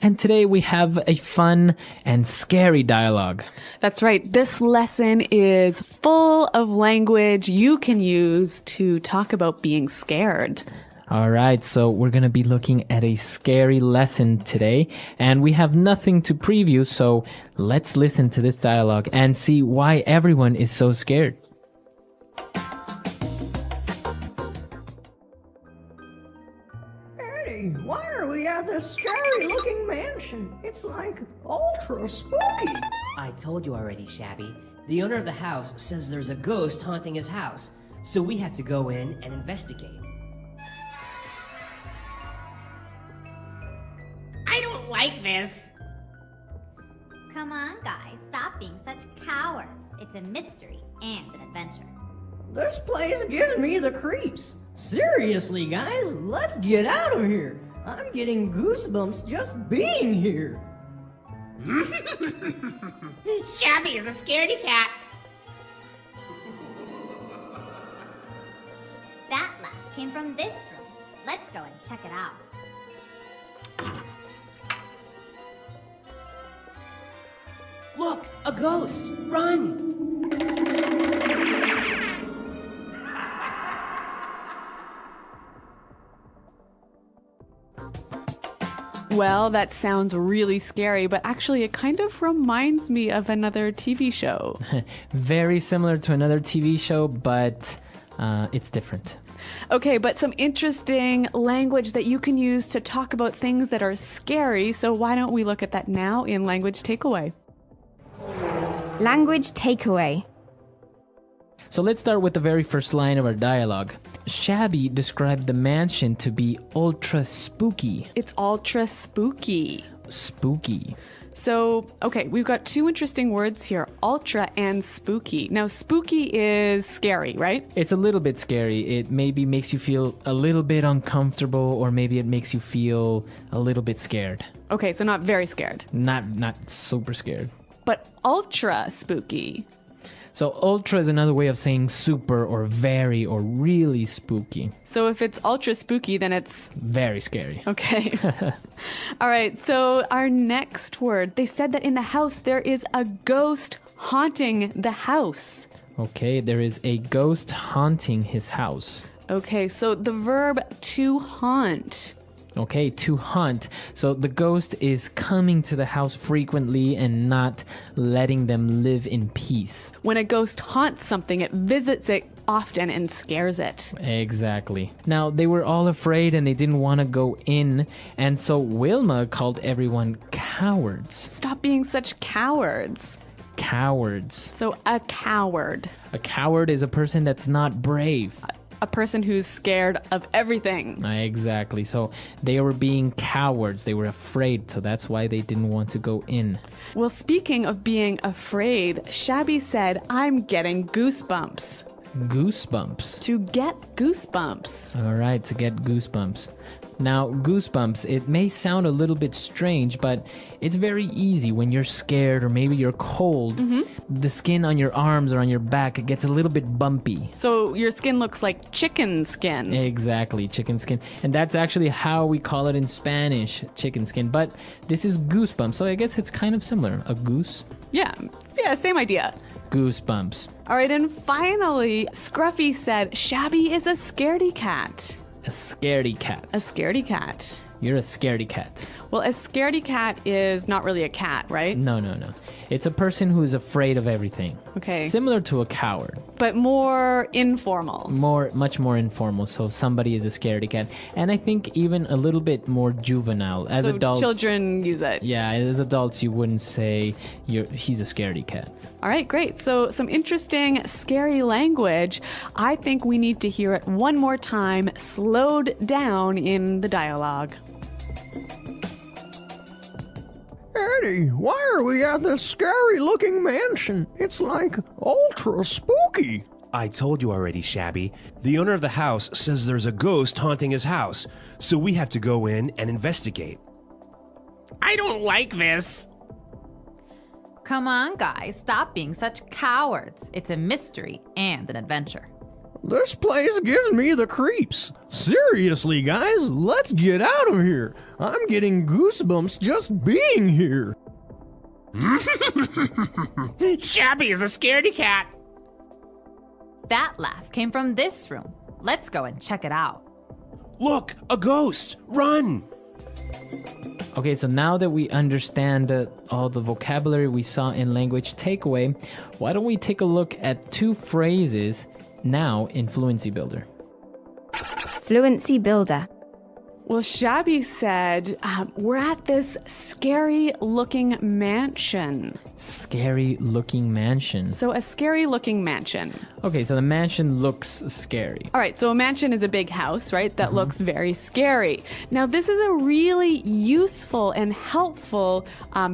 And today we have a fun and scary dialogue. That's right. This lesson is full of language you can use to talk about being scared. All right, so we're going to be looking at a scary lesson today, and we have nothing to preview, so let's listen to this dialogue and see why everyone is so scared. Eddie, why are we at this scary-looking mansion? It's like ultra spooky. I told you already, Shabby. The owner of the house says there's a ghost haunting his house, so we have to go in and investigate. I don't like this. Come on, guys. Stop being such cowards. It's a mystery and an adventure. This place gives me the creeps. Seriously, guys, let's get out of here. I'm getting goosebumps just being here. Shabby is a scaredy cat. That laugh came from this room. Let's go and check it out. Look, a ghost! Run! Well, that sounds really scary, but actually it kind of reminds me of another TV show. Very similar to another TV show, but it's different. Okay, but some interesting language that you can use to talk about things that are scary. So why don't we look at that now in Language Takeaway? Language takeaway. So let's start with the very first line of our dialogue. Shabby described the mansion to be ultra spooky. It's ultra spooky. Spooky. So, okay, we've got two interesting words here, ultra and spooky. Now, spooky is scary, right? It's a little bit scary. It maybe makes you feel a little bit uncomfortable, or maybe it makes you feel a little bit scared. Okay, so not very scared. Not super scared. But ultra spooky. So ultra is another way of saying super or very or really spooky. So if it's ultra spooky, then it's very scary. Okay. All right. So our next word, they said that in the house there is a ghost haunting the house. Okay, there is a ghost haunting his house. Okay, so the verb to haunt. Okay, to hunt. So the ghost is coming to the house frequently and not letting them live in peace. When a ghost haunts something, it visits it often and scares it. Exactly. Now, they were all afraid and they didn't want to go in, and so Wilma called everyone cowards. Stop being such cowards. Cowards. So a coward. A coward is a person that's not brave. A person who's scared of everything. Exactly. So they were being cowards. They were afraid. So that's why they didn't want to go in. Well, speaking of being afraid, Shabby said, I'm getting goosebumps. Goosebumps. To get goosebumps. All right, to get goosebumps. Now, goosebumps, it may sound a little bit strange, but it's very easy when you're scared or maybe you're cold. The skin on your arms or on your back, it gets a little bit bumpy. So your skin looks like chicken skin. Exactly, chicken skin. And that's actually how we call it in Spanish, chicken skin. But this is goosebumps, so I guess it's kind of similar. A goose? Yeah, same idea. Goosebumps. All right, and finally, Scruffy said, Shabby is a scaredy cat. A scaredy cat. A scaredy cat. You're a scaredy cat. Well, a scaredy cat is not really a cat, right? No. It's a person who is afraid of everything. Okay. Similar to a coward. But more informal. Much more informal. So somebody is a scaredy cat. And I think even a little bit more juvenile. As so adults, children use it. Yeah, as adults, you wouldn't say he's a scaredy cat. All right, great. So some interesting, scary language. I think we need to hear it one more time, slowed down in the dialogue. Eddie, why are we at this scary-looking mansion? It's like ultra spooky. I told you already, Shabby. The owner of the house says there's a ghost haunting his house, so we have to go in and investigate. I don't like this. Come on, guys, stop being such cowards. It's a mystery and an adventure. This place gives me the creeps. Seriously, guys, let's get out of here. I'm getting goosebumps just being here. Shabby is a scaredy cat. That laugh came from this room. Let's go and check it out. Look, a ghost! Run! Okay, so now that we understand all the vocabulary we saw in language takeaway, why don't we take a look at 2 phrases now in Fluency Builder? Fluency Builder. Well, Shabby said, we're at this scary-looking mansion. Scary-looking mansion. So a scary-looking mansion. Okay, so the mansion looks scary. All right, so a mansion is a big house, right? That looks very scary. Now, this is a really useful and helpful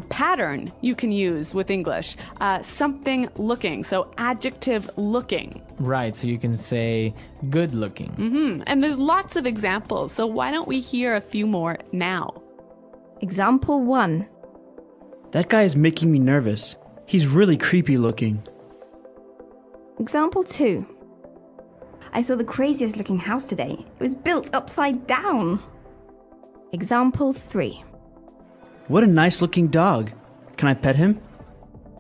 pattern you can use with English. Something looking, so adjective looking. Right, so you can say good looking. And there's lots of examples, so why don't we hear a few more now? Example 1. That guy is making me nervous. He's really creepy looking. Example 2. I saw the craziest looking house today. It was built upside down. Example 3. What a nice looking dog. Can I pet him?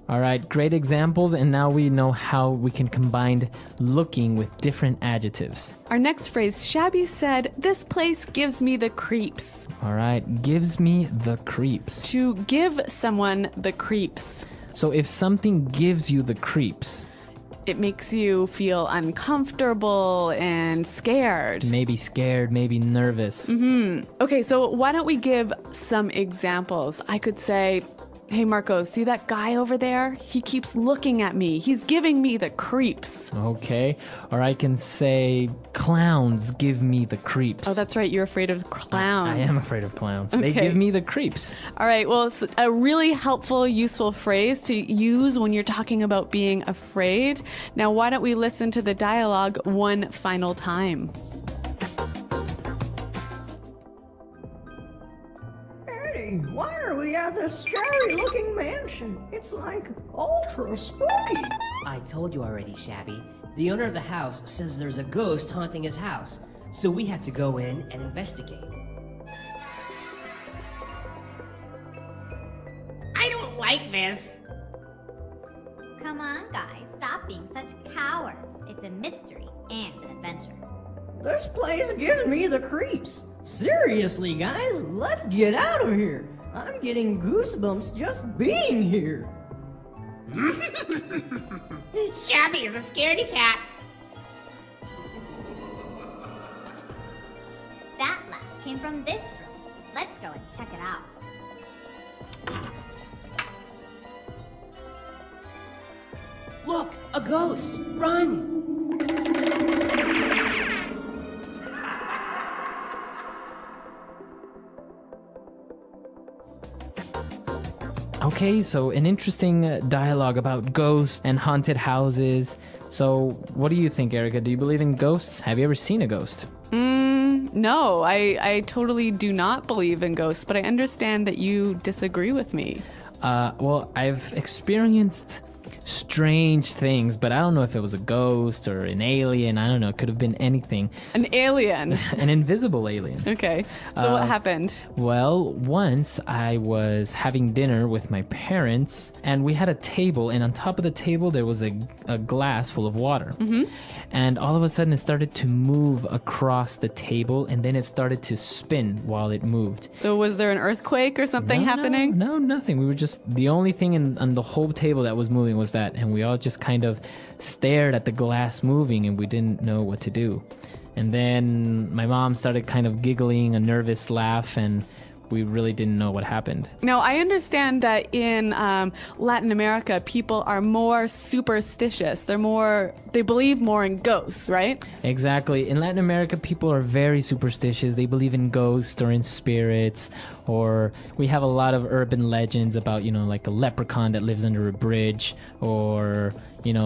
All right, great examples, and now we know how we can combine looking with different adjectives. Our next phrase, Shabby said, this place gives me the creeps. All right, gives me the creeps. To give someone the creeps. So if something gives you the creeps, it makes you feel uncomfortable and scared. Maybe scared, maybe nervous. Okay, so why don't we give some examples? I could say, hey, Marco, see that guy over there? He keeps looking at me. He's giving me the creeps. Okay. Or I can say, clowns give me the creeps. Oh, that's right. You're afraid of clowns. I am afraid of clowns. Okay. They give me the creeps. All right. Well, it's a really helpful, useful phrase to use when you're talking about being afraid. Now, why don't we listen to the dialogue one final time? Why are we at this scary-looking mansion? It's like ultra spooky. I told you already, Shabby. The owner of the house says there's a ghost haunting his house, so we have to go in and investigate. I don't like this. Come on, guys, stop being such cowards. It's a mystery and an adventure. This place gives me the creeps. Seriously, guys, let's get out of here. I'm getting goosebumps just being here. Shabby is a scaredy cat. That laugh came from this room. Let's go and check it out. Look, a ghost! Run! Okay, so an interesting dialogue about ghosts and haunted houses. So what do you think, Erica? Do you believe in ghosts? Have you ever seen a ghost? No, I totally do not believe in ghosts, but I understand that you disagree with me. Well, I've experienced strange things, but I don't know if it was a ghost or an alien. I don't know. It could have been anything. An alien. An invisible alien. Okay. So what happened? Well, once I was having dinner with my parents, and we had a table, and on top of the table there was a glass full of water. And all of a sudden it started to move across the table, and then it started to spin while it moved. So was there an earthquake or something happening? No, nothing. We were just, the only thing on the whole table that was moving was that, and we all just kind of stared at the glass moving, and we didn't know what to do. And then my mom started kind of giggling, a nervous laugh, and we really didn't know what happened. Now, I understand that in Latin America, people are more superstitious. They believe more in ghosts, right? Exactly. In Latin America, people are very superstitious. They believe in ghosts or in spirits, or we have a lot of urban legends about, like a leprechaun that lives under a bridge, or,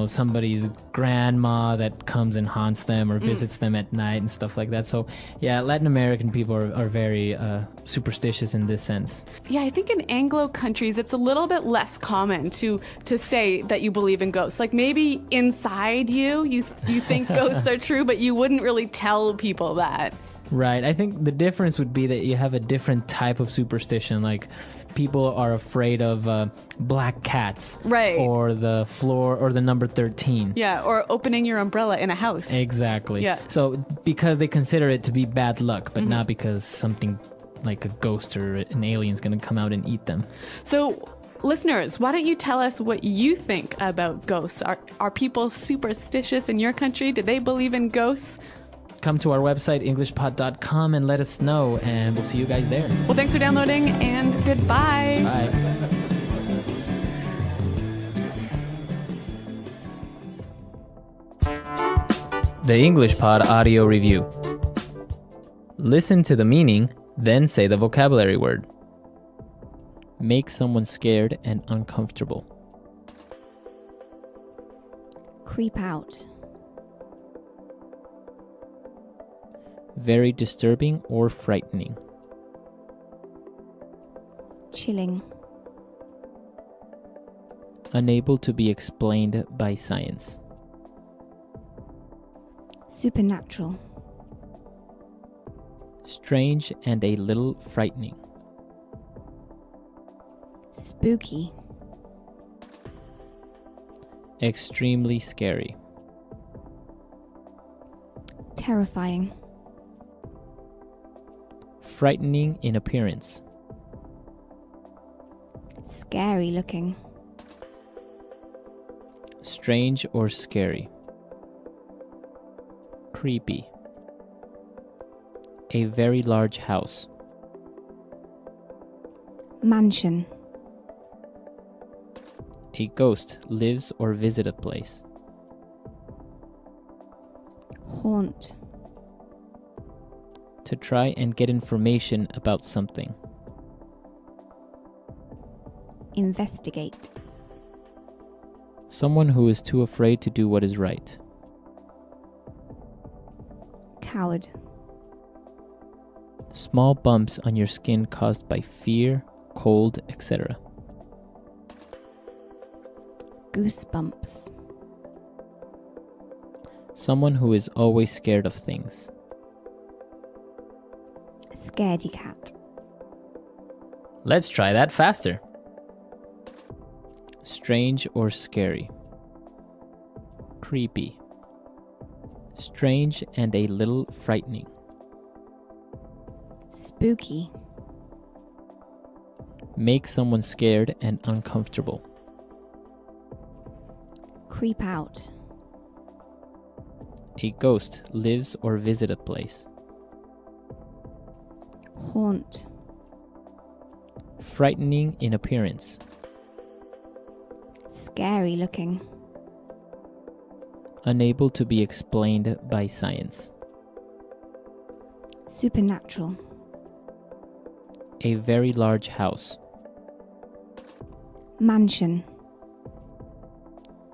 somebody's grandma that comes and haunts them or visits them at night and stuff like that. So yeah, Latin American people are very superstitious in this sense. Yeah, I think in Anglo countries it's a little bit less common to say that you believe in ghosts. Like maybe inside you think ghosts are true, but you wouldn't really tell people that. Right. I think the difference would be that you have a different type of superstition. Like people are afraid of black cats. Right. Or the floor or the number 13. Yeah, or opening your umbrella in a house. Exactly. Yeah. So because they consider it to be bad luck, but not because something like a ghost or an alien is going to come out and eat them. So listeners, why don't you tell us what you think about ghosts? Are people superstitious in your country? Do they believe in ghosts? Come to our website, englishpod.com, and let us know, and we'll see you guys there. Well, thanks for downloading, and goodbye. Bye. The English Pod Audio Review. Listen to the meaning, then say the vocabulary word. Make someone scared and uncomfortable. Creep out. Very disturbing or frightening. Chilling. Unable to be explained by science. Supernatural. Strange and a little frightening. Spooky. Extremely scary. Terrifying. Frightening in appearance. Scary looking. Strange or scary. Creepy. A very large house. Mansion. A ghost lives or visits a place. Haunt. To try and get information about something. Investigate. Someone who is too afraid to do what is right. Coward. Small bumps on your skin caused by fear, cold, etc. Goosebumps. Someone who is always scared of things. Scaredy cat. Let's try that faster. Strange or scary. Creepy. Strange and a little frightening. Spooky. Make someone scared and uncomfortable. Creep out. A ghost lives or visits a place. Haunt. Frightening in appearance. Scary looking. Unable to be explained by science. Supernatural. A very large house. Mansion.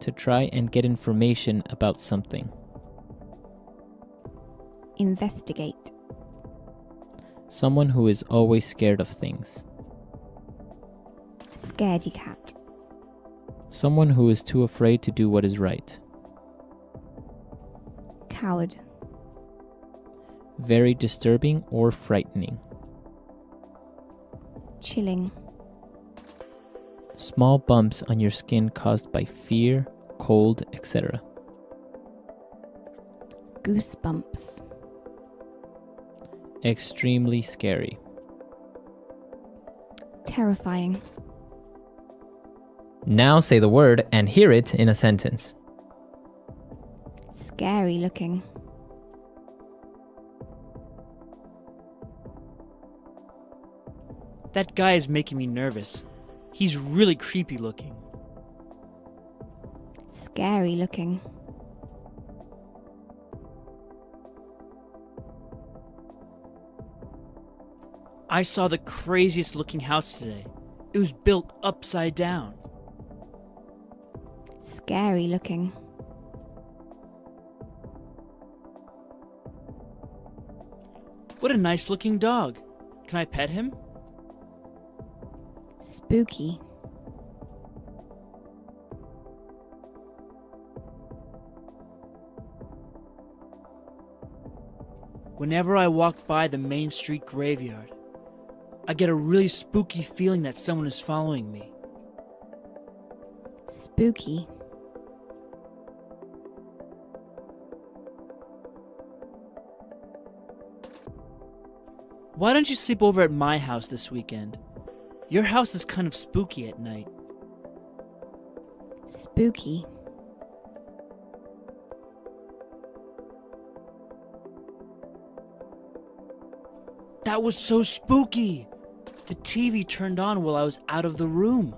To try and get information about something. Investigate. Someone who is always scared of things. Scaredy cat. Someone who is too afraid to do what is right. Coward. Very disturbing or frightening. Chilling. Small bumps on your skin caused by fear, cold, etc. Goosebumps. Extremely scary. Terrifying. Now say the word and hear it in a sentence. Scary looking. That guy is making me nervous. He's really creepy looking. Scary looking. I saw the craziest looking house today. It was built upside down. Scary looking. What a nice looking dog. Can I pet him? Spooky. Whenever I walk by the Main Street graveyard, I get a really spooky feeling that someone is following me. Spooky. Why don't you sleep over at my house this weekend? Your house is kind of spooky at night. Spooky. That was so spooky! The TV turned on while I was out of the room.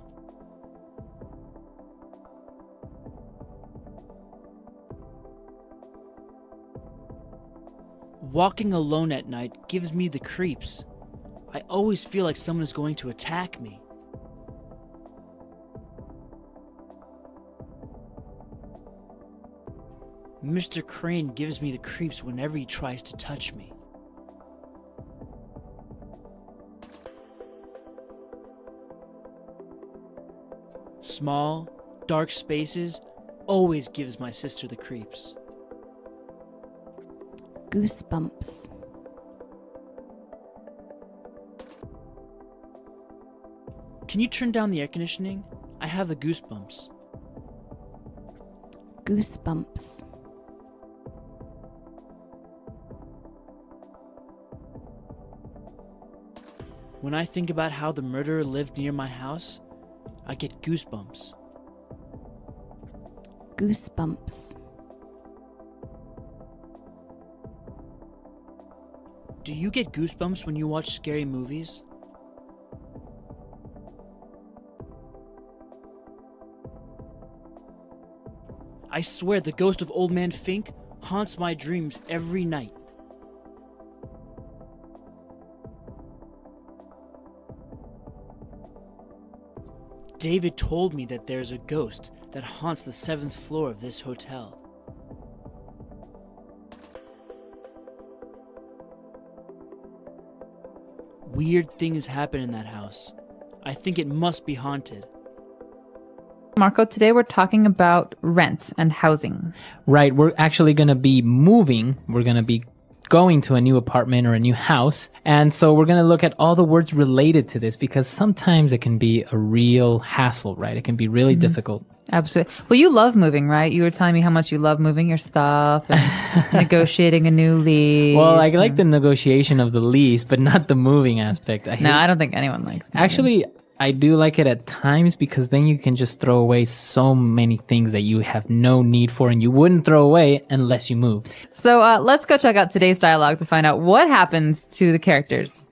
Walking alone at night gives me the creeps. I always feel like someone is going to attack me. Mr. Crane gives me the creeps whenever he tries to touch me. Small, dark spaces always gives my sister the creeps. Goosebumps. Can you turn down the air conditioning? I have the goosebumps. Goosebumps. When I think about how the murderer lived near my house, I get goosebumps. Goosebumps. Do you get goosebumps when you watch scary movies? I swear the ghost of Old Man Fink haunts my dreams every night. David told me that there's a ghost that haunts the 7th floor of this hotel. Weird things happen in that house. I think it must be haunted. Marco, today we're talking about rent and housing. Right, we're actually going to be moving. We're going to be going to a new apartment or a new house. And so we're going to look at all the words related to this because sometimes it can be a real hassle, right? It can be really difficult. Absolutely. Well, you love moving, right? You were telling me how much you love moving your stuff and negotiating a new lease. Well, I like the negotiation of the lease, but not the moving aspect. I don't think anyone likes moving. Actually, I do like it at times because then you can just throw away so many things that you have no need for and you wouldn't throw away unless you moved. So let's go check out today's dialogue to find out what happens to the characters.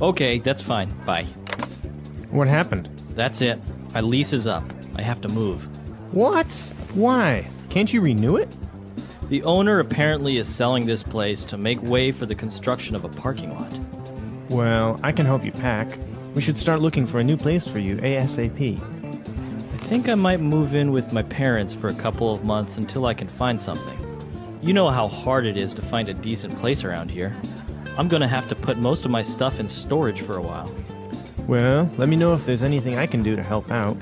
Okay, that's fine. Bye. What happened? That's it. My lease is up. I have to move. What? Why? Can't you renew it? The owner apparently is selling this place to make way for the construction of a parking lot. Well, I can help you pack. We should start looking for a new place for you ASAP. I think I might move in with my parents for a couple of months until I can find something. You know how hard it is to find a decent place around here. I'm gonna have to put most of my stuff in storage for a while. Well, let me know if there's anything I can do to help out.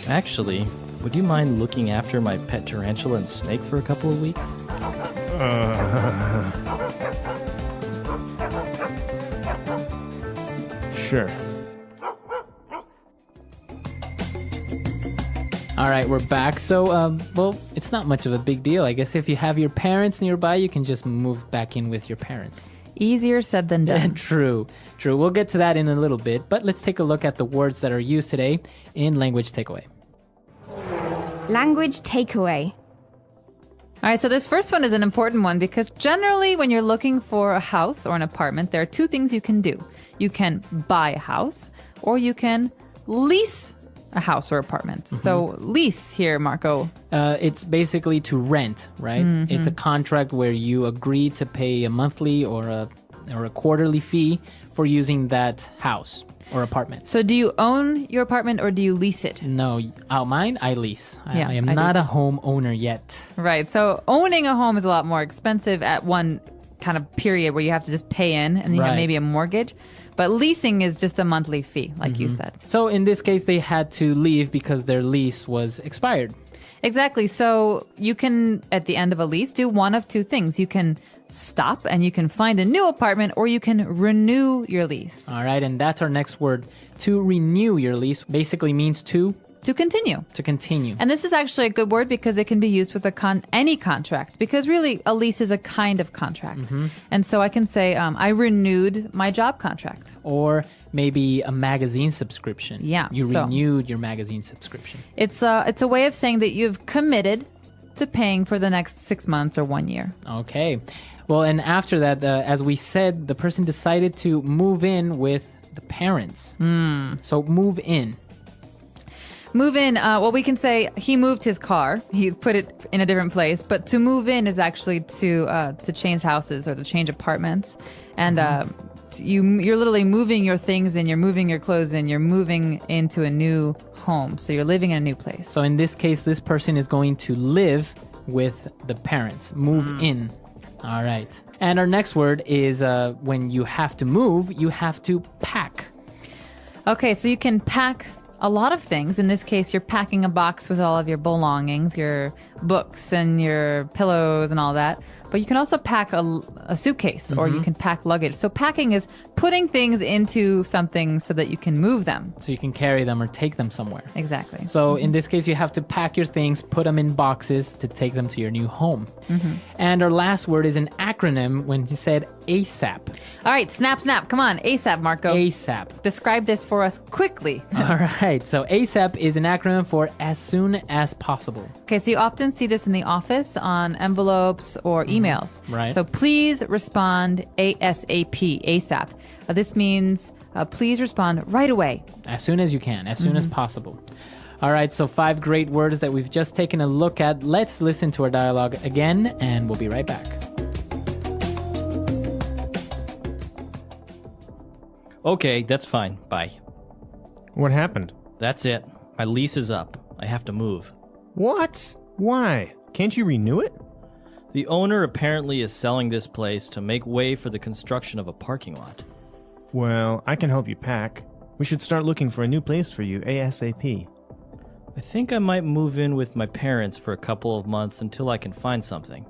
Actually, would you mind looking after my pet tarantula and snake for a couple of weeks? Sure. All right, we're back. So, well, it's not much of a big deal. I guess if you have your parents nearby, you can just move back in with your parents. Easier said than done. True. We'll get to that in a little bit, but let's take a look at the words that are used today in Language Takeaway. Language takeaway. All right, so this first one is an important one because generally when you're looking for a house or an apartment, there are two things you can do. You can buy a house or you can lease a house or apartment. Mm-hmm. So lease here, Marco. It's basically to rent, right? Mm-hmm. It's a contract where you agree to pay a monthly or a quarterly fee for using that house or apartment. So do you own your apartment or do you lease it? No, mine, I lease. Yeah, I am I do not a too. homeowner yet. Right. So owning a home is a lot more expensive at one kind of period where you have to just pay in and you have Right. maybe a mortgage. But leasing is just a monthly fee, like you said. So in this case, they had to leave because their lease was expired. Exactly. So you can, at the end of a lease, do one of two things. You can stop and you can find a new apartment, or you can renew your lease. All right, and that's our next word. To renew your lease basically means to continue. To continue. And this is actually a good word because it can be used with any contract, because really a lease is a kind of contract. And so I can say, I renewed my job contract. Or maybe a magazine subscription. Yeah, You so- renewed your magazine subscription. It's a way of saying that you've committed to paying for the next 6 months or 1 year. Okay. Well, and after that, as we said, the person decided to move in with the parents. So move in. Move in, well, we can say he moved his car. He put it in a different place. But to move in is actually to change houses or to change apartments. And you're literally moving your things in, you're moving your clothes in, you're moving into a new home. So you're living in a new place. So in this case, this person is going to live with the parents. Move in. All right. And our next word is when you have to move, you have to pack. Okay, so you can pack a lot of things. In this case, you're packing a box with all of your belongings, your books and your pillows and all that. But you can also pack a suitcase, or you can pack luggage. So packing is putting things into something so that you can move them. So you can carry them or take them somewhere. Exactly. So in this case, you have to pack your things, put them in boxes to take them to your new home. And our last word is an acronym when you said ASAP. All right, snap. Come on, ASAP, Marco. ASAP. Describe this for us quickly. All right. So ASAP is an acronym for as soon as possible. Okay, so you often see this in the office on envelopes or emails. Right. So please respond ASAP, ASAP. This means please respond right away. As soon as you can, as soon as possible. All right, so 5 great words that we've just taken a look at. Let's listen to our dialogue again, and we'll be right back. Okay, that's fine. Bye. What happened? That's it. My lease is up. I have to move. What? Why? Can't you renew it? The owner apparently is selling this place to make way for the construction of a parking lot. Well, I can help you pack. We should start looking for a new place for you ASAP. I think I might move in with my parents for a couple of months until I can find something.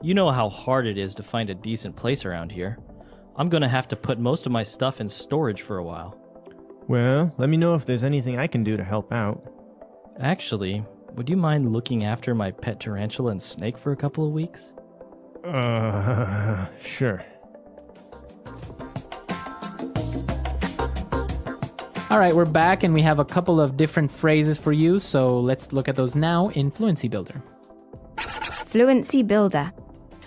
You know how hard it is to find a decent place around here. I'm gonna have to put most of my stuff in storage for a while. Well, let me know if there's anything I can do to help out. Actually, would you mind looking after my pet tarantula and snake for a couple of weeks? Sure. All right, we're back, and we have a couple of different phrases for you. So let's look at those now in Fluency Builder. Fluency Builder.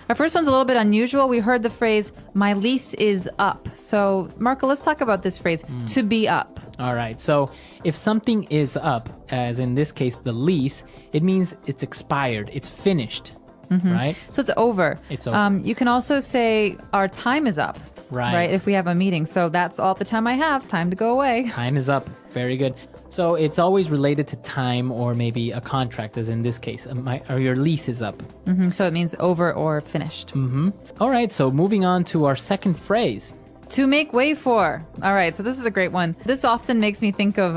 Our first one's a little bit unusual. We heard the phrase, my lease is up. So, Marco, let's talk about this phrase, to be up. All right, so if something is up, as in this case, the lease, it means it's expired, it's finished, right? So it's over. It's over. You can also say, our time is up. Right. If we have a meeting. So that's all the time I have. Time to go away. Time is up. Very good. So it's always related to time or maybe a contract, as in this case, or your lease is up. So it means over or finished. All right, so moving on to our second phrase. To make way for. All right, so this is a great one. This often makes me think of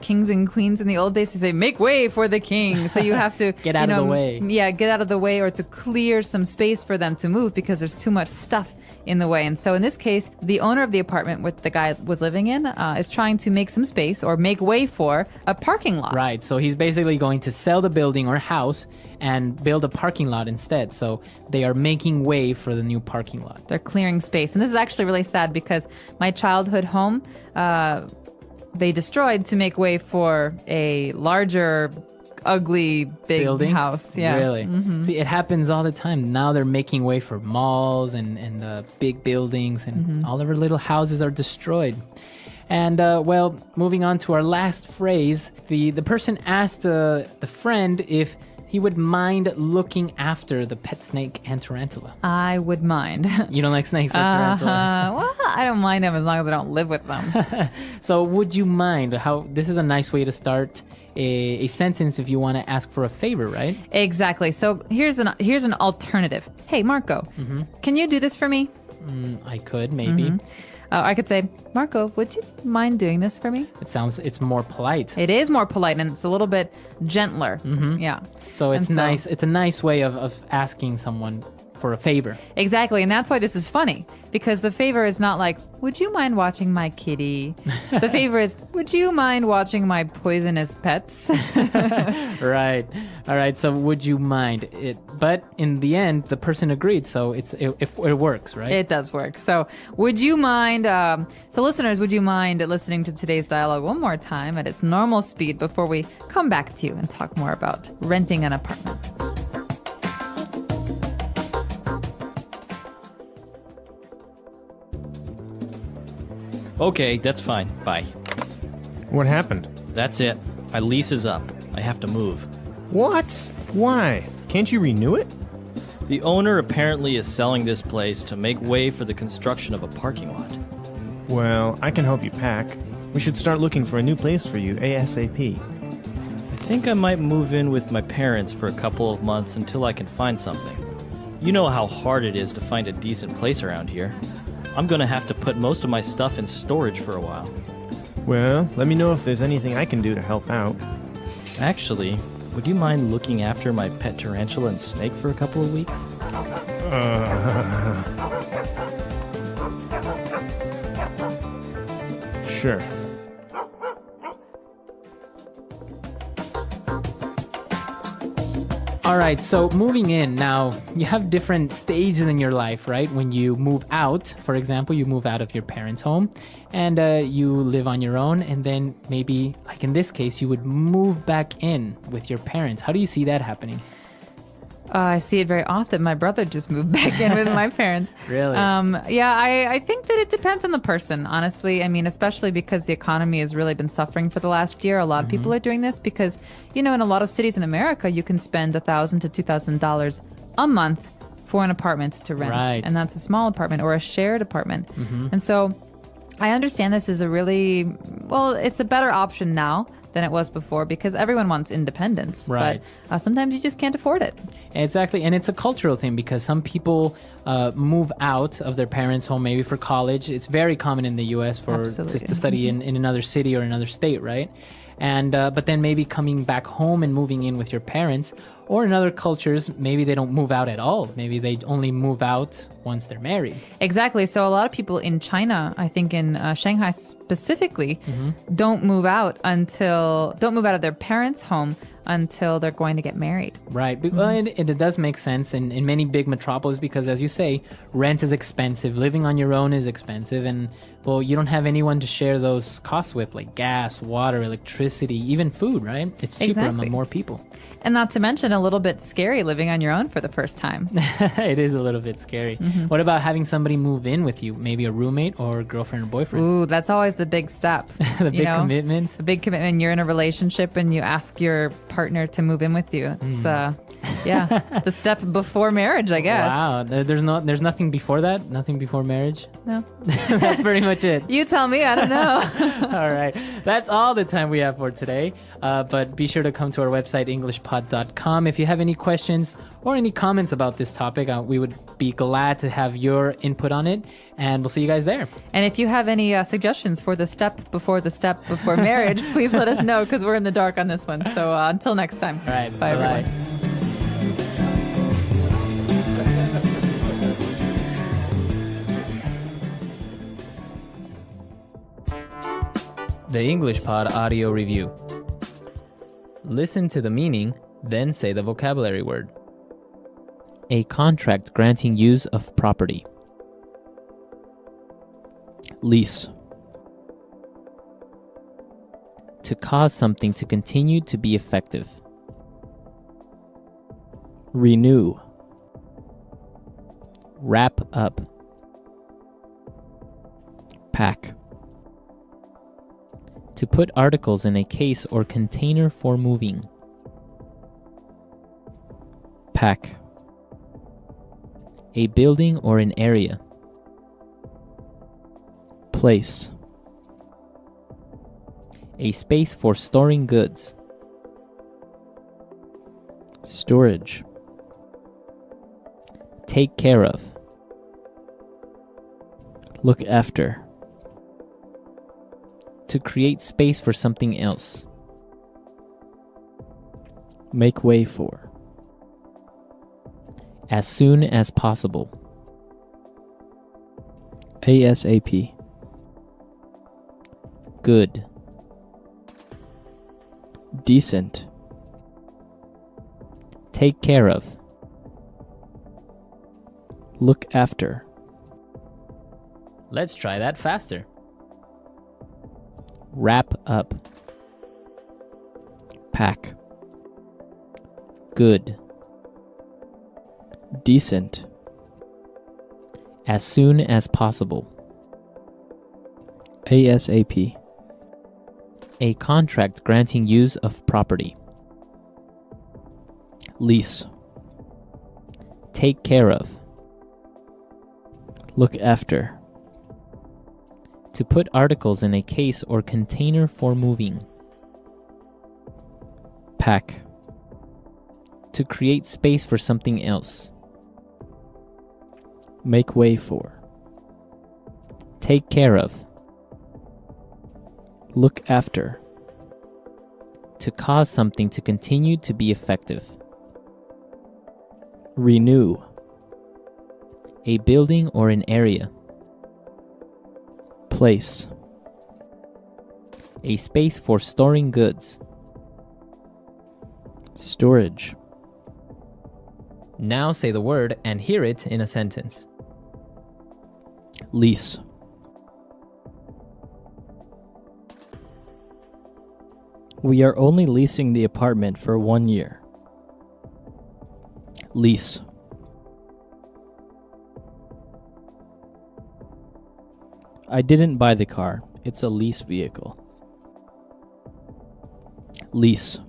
kings and queens in the old days. They say, make way for the king. So you have to Get out of the way. Yeah, get out of the way, or to clear some space for them to move because there's too much stuff in the way. And so in this case, the owner of the apartment where the guy was living in is trying to make some space or make way for a parking lot. Right, so he's basically going to sell the building or house and build a parking lot instead. So they are making way for the new parking lot. They're clearing space. And this is actually really sad because my childhood home, they destroyed to make way for a larger, ugly, big building house. Yeah. Really? See, it happens all the time. Now they're making way for malls and big buildings, and all of our little houses are destroyed. And, moving on to our last phrase, the person asked the friend if he would mind looking after the pet snake and tarantula. I would mind. You don't like snakes or tarantulas? Well, I don't mind them as long as I don't live with them. So would you mind this is a nice way to start a sentence if you want to ask for a favor, right? Exactly. So here's an alternative. Hey, Marco, can you do this for me? I could, maybe. I could say, Marco, would you mind doing this for me? It's more polite. It is more polite, and it's a little bit gentler. Yeah. So it's nice. It's a nice way of asking someone for a favor. Exactly, and that's why this is funny, because the favor is not like, would you mind watching my kitty? The favor is, would you mind watching my poisonous pets? Right. All right. So would you mind it? But in the end, the person agreed. So it works, right? It does work. So would you mind, so listeners, would you mind listening to today's dialogue one more time at its normal speed before we come back to you and talk more about renting an apartment? Okay, that's fine. Bye. What happened? That's it. My lease is up. I have to move. What? Why? Can't you renew it? The owner apparently is selling this place to make way for the construction of a parking lot. Well, I can help you pack. We should start looking for a new place for you ASAP. I think I might move in with my parents for a couple of months until I can find something. You know how hard it is to find a decent place around here. I'm gonna have to put most of my stuff in storage for a while. Well, let me know if there's anything I can do to help out. Actually, would you mind looking after my pet tarantula and snake for a couple of weeks? Sure. All right, so moving in now, you have different stages in your life, right? When you move out, for example, you move out of your parents' home and you live on your own, and then maybe, like in this case, you would move back in with your parents. How do you see that happening? I see it very often. My brother just moved back in with my parents. Really? Yeah, I think that it depends on the person, honestly. I mean, especially because the economy has really been suffering for the last year. A lot of people are doing this because, you know, in a lot of cities in America, you can spend $1,000 to $2,000 a month for an apartment to rent. Right. And that's a small apartment or a shared apartment. And so I understand this is it's a better option now than it was before because everyone wants independence. Right. But sometimes you just can't afford it. Exactly. And it's a cultural thing because some people move out of their parents' home maybe for college. It's very common in the U.S. to study in another city or another state, right? And but then maybe coming back home and moving in with your parents. Or in other cultures, maybe they don't move out at all.Maybe they only move out once they're married. Exactly. So a lot of people in China, I think in Shanghai specifically, don't move out of their parents' home until they're going to get married. Right. Well, it does make sense in many big metropolis because, as you say, rent is expensive. Living on your own is expensive. And, well, you don't have anyone to share those costs with, like gas, water, electricity, even food, right? It's cheaper among more people. And not to mention a little bit scary living on your own for the first time. It is a little bit scary. What about having somebody move in with you? Maybe a roommate or a girlfriend or boyfriend? Ooh, that's always the big step. The big commitment. The big commitment. You're in a relationship and you ask your partner to move in with you. It's the step before marriage, I guess. Wow. There's nothing before that? Nothing before marriage? No. That's pretty much it. You tell me. I don't know. All right. That's all the time we have for today. But be sure to come to our website, EnglishPod.com. If you have any questions or any comments about this topic, we would be glad to have your input on it. And we'll see you guys there. And if you have any suggestions for the step before marriage, please let us know because we're in the dark on this one. So until next time. All right. Bye, everyone. The English Pod Audio Review. Listen to the meaning, then say the vocabulary word. A contract granting use of property. Lease. To cause something to continue to be effective. Renew. Wrap up. Pack. To put articles in a case or container for moving. Pack. A building or an area. Place. A space for storing goods. Storage. Take care of. Look after. To create space for something else. Make way for. As soon as possible. ASAP. Good. Decent. Take care of. Look after. Let's try that faster. Wrap up. Pack. Good. Decent. As soon as possible. ASAP. A contract granting use of property. Lease. Take care of. Look after. To put articles in a case or container for moving. Pack. To create space for something else. Make way for. Take care of. Look after. To cause something to continue to be effective. Renew. A building or an area. Place. A space for storing goods. Storage. Now say the word and hear it in a sentence. Lease. We are only leasing the apartment for 1 year. Lease. I didn't buy the car. It's a lease vehicle. Lease.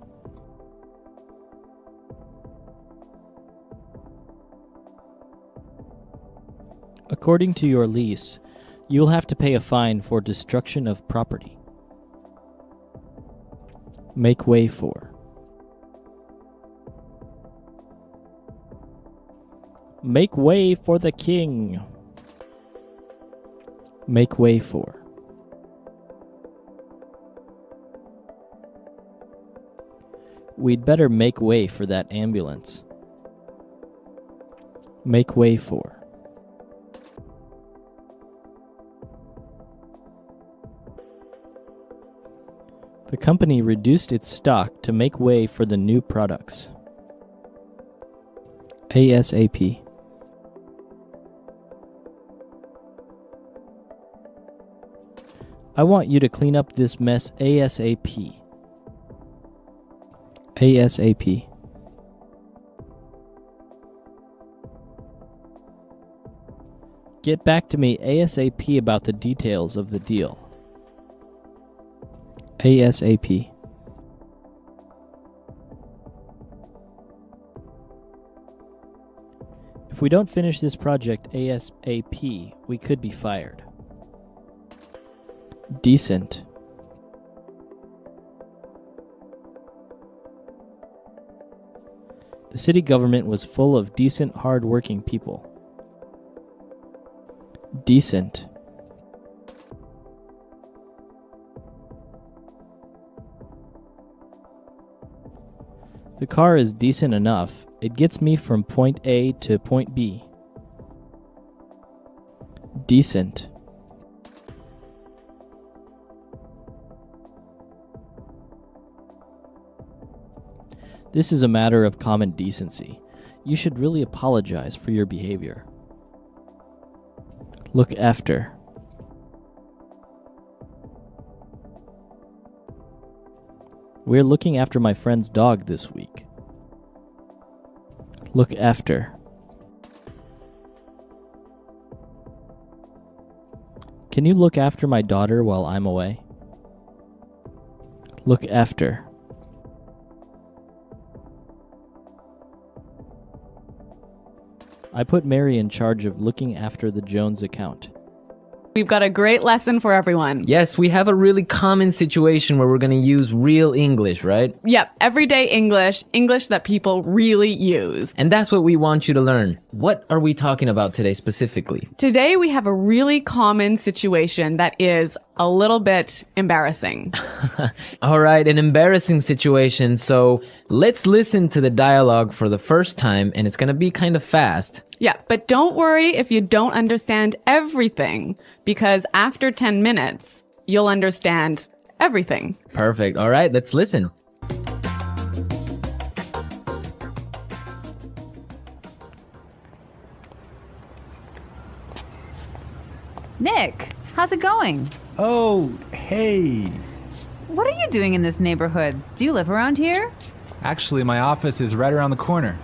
According to your lease, you'll have to pay a fine for destruction of property. Make way for. Make way for the king. Make way for. We'd better make way for that ambulance. Make way for. The company reduced its stock to make way for the new products. ASAP. I want you to clean up this mess ASAP. ASAP. Get back to me ASAP about the details of the deal. ASAP. If we don't finish this project ASAP, we could be fired. Decent. The city government was full of decent, hard-working people. Decent. The car is decent enough. It gets me from point A to point B. Decent. This is a matter of common decency. You should really apologize for your behavior. Look after. We're looking after my friend's dog this week. Look after. Can you look after my daughter while I'm away? Look after. I put Mary in charge of looking after the Jones account. We've got a great lesson for everyone. Yes, we have a really common situation where we're going to use real English, right? Yep, everyday English, English that people really use. And that's what we want you to learn. What are we talking about today specifically? Today we have a really common situation that is a little bit embarrassing. All right, an embarrassing situation. So let's listen to the dialogue for the first time, and it's going to be kind of fast. Yeah, but don't worry if you don't understand everything, because after 10 minutes, you'll understand everything. Perfect. All right, let's listen. Nick, how's it going? Oh, hey. What are you doing in this neighborhood? Do you live around here? Actually, my office is right around the corner.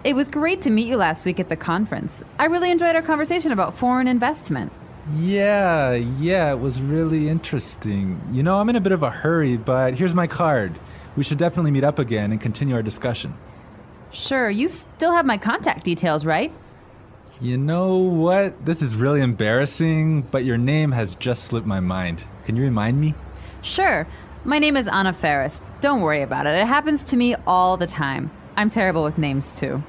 It was great to meet you last week at the conference. I really enjoyed our conversation about foreign investment. Yeah, it was really interesting. You know, I'm in a bit of a hurry, but here's my card. We should definitely meet up again and continue our discussion. Sure, you still have my contact details, right? You know what? This is really embarrassing, but your name has just slipped my mind. Can you remind me? Sure. My name is Anna Ferris. Don't worry about it. It happens to me all the time. I'm terrible with names, too.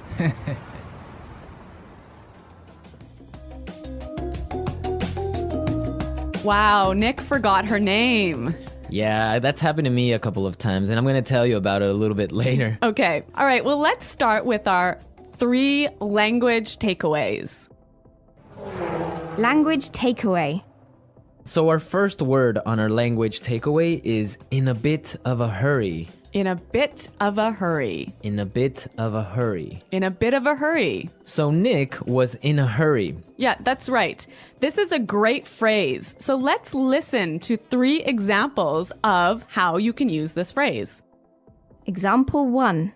Wow, Nick forgot her name. Yeah, that's happened to me a couple of times, and I'm going to tell you about it a little bit later. Okay. All right. Well, let's start with our 3 language takeaways. Language takeaway. So our first word on our language takeaway is in a bit of a hurry. In a bit of a hurry. In a bit of a hurry. In a bit of a hurry. So Nick was in a hurry. Yeah, that's right. This is a great phrase. So let's listen to 3 examples of how you can use this phrase. Example 1.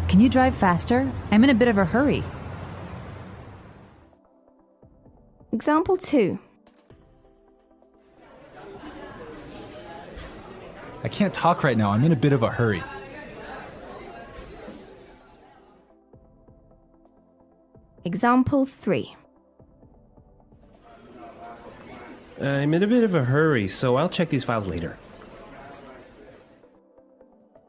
Can you drive faster? I'm in a bit of a hurry. Example 2. I can't talk right now. I'm in a bit of a hurry. Example 3. I'm in a bit of a hurry, so I'll check these files later.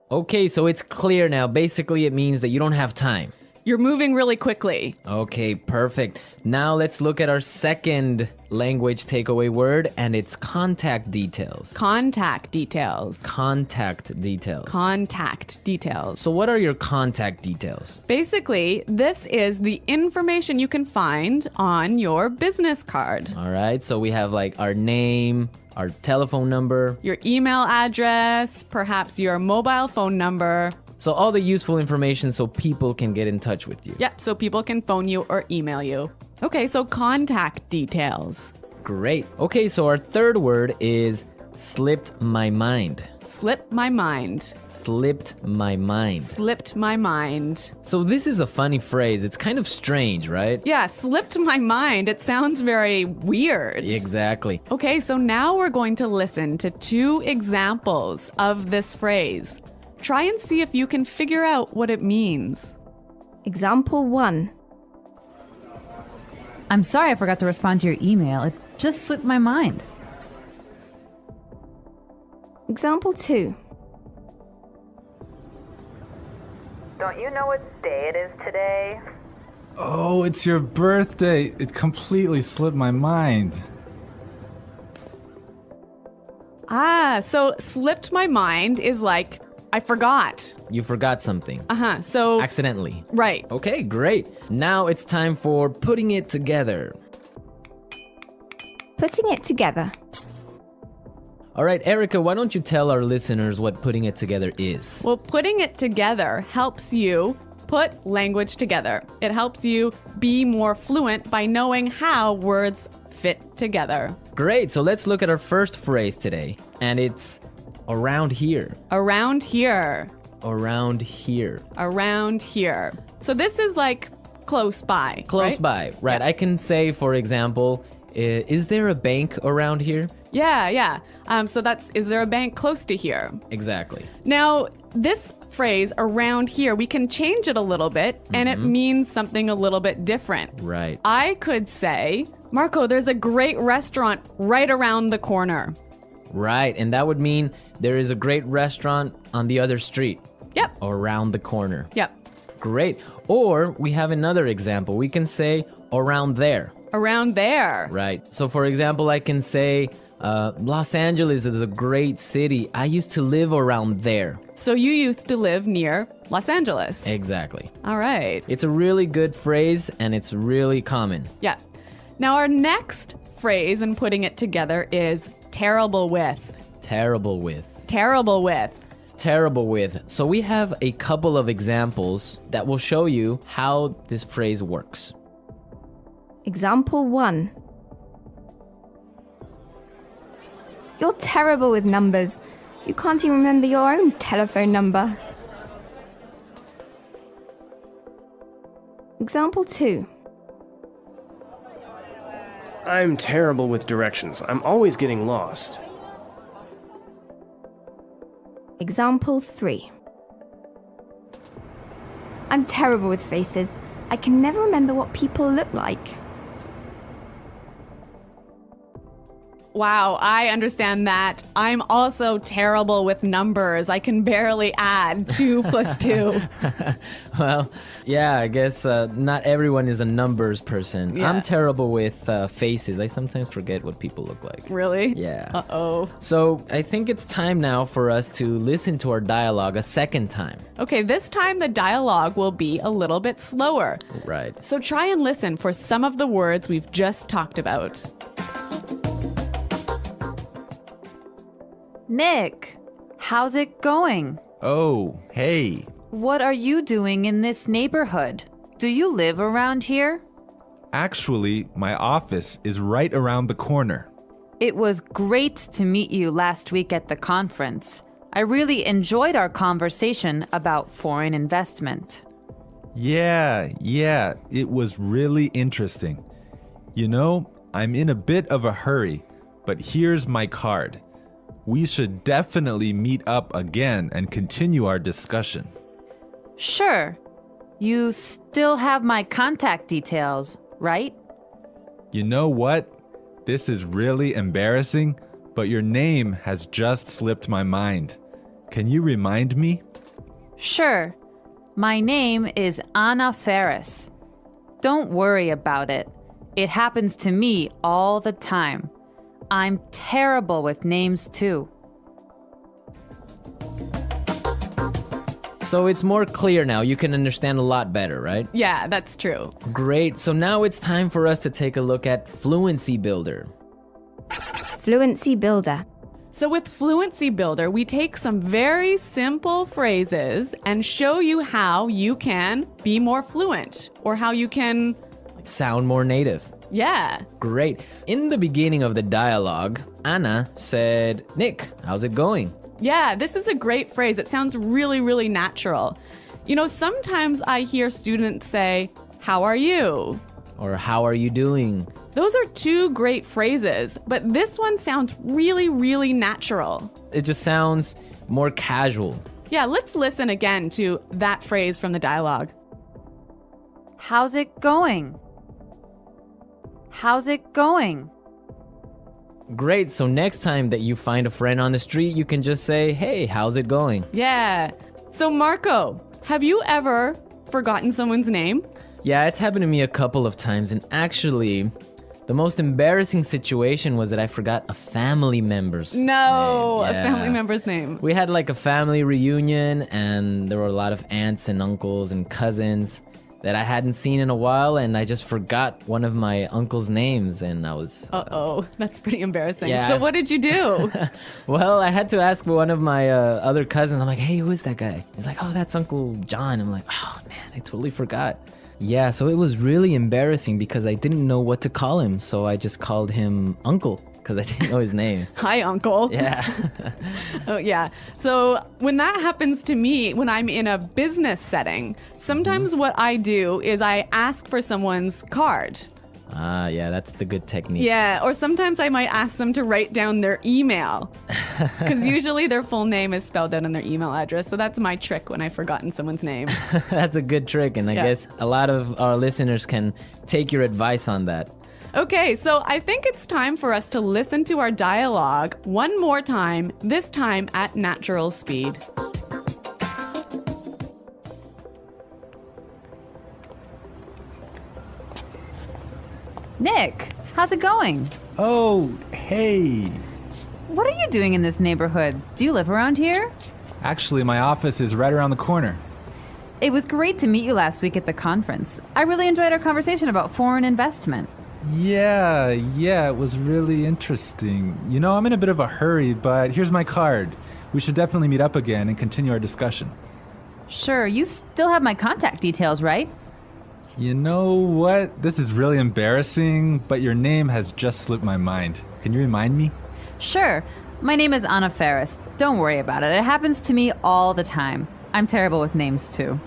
Okay, so it's clear now. Basically, it means that you don't have time. You're moving really quickly. Okay, perfect. Now let's look at our second language takeaway word, and it's contact details. Contact details. Contact details. Contact details. So what are your contact details? Basically, this is the information you can find on your business card. All right, so we have like our name, our telephone number, your email address, perhaps your mobile phone number. So all the useful information so people can get in touch with you. Yep, so people can phone you or email you. Okay, so contact details. Great. Okay, so our third word is slipped my mind. Slipped my mind. Slipped my mind. Slipped my mind. So this is a funny phrase. It's kind of strange, right? Yeah, slipped my mind. It sounds very weird. Exactly. Okay, so now we're going to listen to 2 examples of this phrase. Try and see if you can figure out what it means. Example 1. I'm sorry I forgot to respond to your email. It just slipped my mind. Example 2. Don't you know what day it is today? Oh, it's your birthday. It completely slipped my mind. So slipped my mind is like, I forgot. You forgot something. So accidentally. Right. Okay, great. Now it's time for putting it together. Putting it together. All right, Erica, why don't you tell our listeners what putting it together is? Well, putting it together helps you put language together. It helps you be more fluent by knowing how words fit together. Great. So let's look at our first phrase today, and it's around here. Around here. Around here. Around here. So this is like close by. Close by, right. Yeah. I can say, for example, is there a bank around here? Yeah. So that's, is there a bank close to here? Exactly. Now, this phrase around here, we can change it a little bit and it means something a little bit different. Right. I could say, Marco, there's a great restaurant right around the corner. Right, and that would mean there is a great restaurant on the other street. Yep. Or around the corner. Yep. Great. Or we have another example. We can say around there. Around there. Right. So for example, I can say Los Angeles is a great city. I used to live around there. So you used to live near Los Angeles. Exactly. All right. It's a really good phrase and it's really common. Yeah. Now our next phrase and putting it together is terrible with. Terrible with. Terrible with. Terrible with. So we have a couple of examples that will show you how this phrase works. Example 1. You're terrible with numbers. You can't even remember your own telephone number. Example 2. I'm terrible with directions. I'm always getting lost. Example 3. I'm terrible with faces. I can never remember what people look like. Wow, I understand that. I'm also terrible with numbers. I can barely add 2 plus 2. Well, yeah, I guess not everyone is a numbers person. Yeah. I'm terrible with faces. I sometimes forget what people look like. Really? Yeah. Uh-oh. So I think it's time now for us to listen to our dialogue a second time. Okay, this time the dialogue will be a little bit slower. Right. So try and listen for some of the words we've just talked about. Nick, how's it going? Oh, hey. What are you doing in this neighborhood? Do you live around here? Actually, my office is right around the corner. It was great to meet you last week at the conference. I really enjoyed our conversation about foreign investment. Yeah, it was really interesting. You know, I'm in a bit of a hurry, but here's my card. We should definitely meet up again and continue our discussion. Sure. You still have my contact details, right? You know what? This is really embarrassing, but your name has just slipped my mind. Can you remind me? Sure. My name is Anna Ferris. Don't worry about it. It happens to me all the time. I'm terrible with names too. So it's more clear now. You can understand a lot better, right? Yeah, that's true. Great. So now it's time for us to take a look at Fluency Builder. Fluency Builder. So with Fluency Builder, we take some very simple phrases and show you how you can be more fluent or how you can Sound more native. Yeah. Great. In the beginning of the dialogue, Anna said, Nick, how's it going? Yeah, this is a great phrase. It sounds really, really natural. You know, sometimes I hear students say, how are you? Or how are you doing? Those are 2 great phrases, but this one sounds really, really natural. It just sounds more casual. Yeah, let's listen again to that phrase from the dialogue. How's it going? How's it going? Great. So next time that you find a friend on the street, you can just say, hey, how's it going? Yeah. So Marco, have you ever forgotten someone's name? Yeah, it's happened to me a couple of times. And actually, the most embarrassing situation was that I forgot a family member's name. A Yeah. family member's name. We had like a family reunion and there were a lot of aunts and uncles and cousins that I hadn't seen in a while, and I just forgot one of my uncle's names, and I was... Uh-oh, that's pretty embarrassing. Yeah, So what did you do? Well, I had to ask one of my other cousins. I'm like, hey, who is that guy? He's like, oh, that's Uncle John. I'm like, oh, man, I totally forgot. Yeah, so it was really embarrassing because I didn't know what to call him, so I just called him Uncle because I didn't know his name. Hi, Uncle. Yeah. Oh, yeah. So when that happens to me, when I'm in a business setting, sometimes what I do is I ask for someone's card. Ah, yeah, that's the good technique. Yeah, or sometimes I might ask them to write down their email. Because usually their full name is spelled out on their email address. So that's my trick when I've forgotten someone's name. That's a good trick, and I guess a lot of our listeners can take your advice on that. Okay, so I think it's time for us to listen to our dialogue one more time, this time at natural speed. Nick, how's it going? Oh, hey. What are you doing in this neighborhood? Do you live around here? Actually, my office is right around the corner. It was great to meet you last week at the conference. I really enjoyed our conversation about foreign investment. Yeah, it was really interesting. You know, I'm in a bit of a hurry, but here's my card. We should definitely meet up again and continue our discussion. Sure, you still have my contact details, right? You know what? This is really embarrassing, but your name has just slipped my mind. Can you remind me? Sure. My name is Anna Ferris. Don't worry about it. It happens to me all the time. I'm terrible with names, too.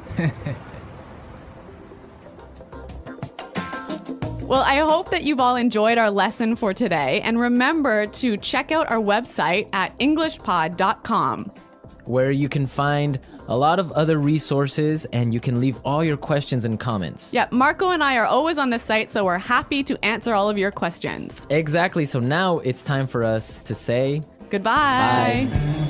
Well, I hope that you've all enjoyed our lesson for today. And remember to check out our website at englishpod.com, where you can find a lot of other resources and you can leave all your questions and comments. Yeah, Marco and I are always on the site, so we're happy to answer all of your questions. Exactly. So now it's time for us to say goodbye. Bye.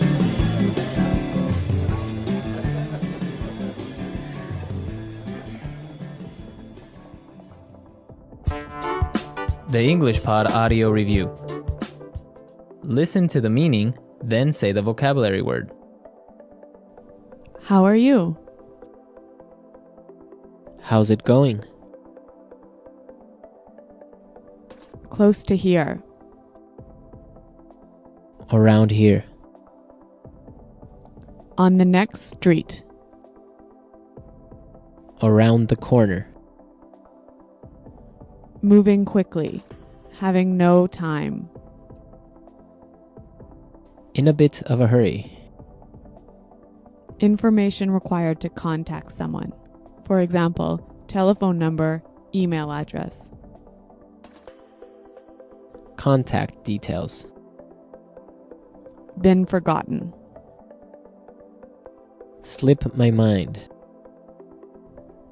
The English Pod Audio Review. Listen to the meaning, then say the vocabulary word. How are you? How's it going? Close to here. Around here. On the next street. Around the corner. Moving quickly. Having no time. In a bit of a hurry. Information required to contact someone. For example, telephone number, email address. Contact details. Been forgotten. Slip my mind.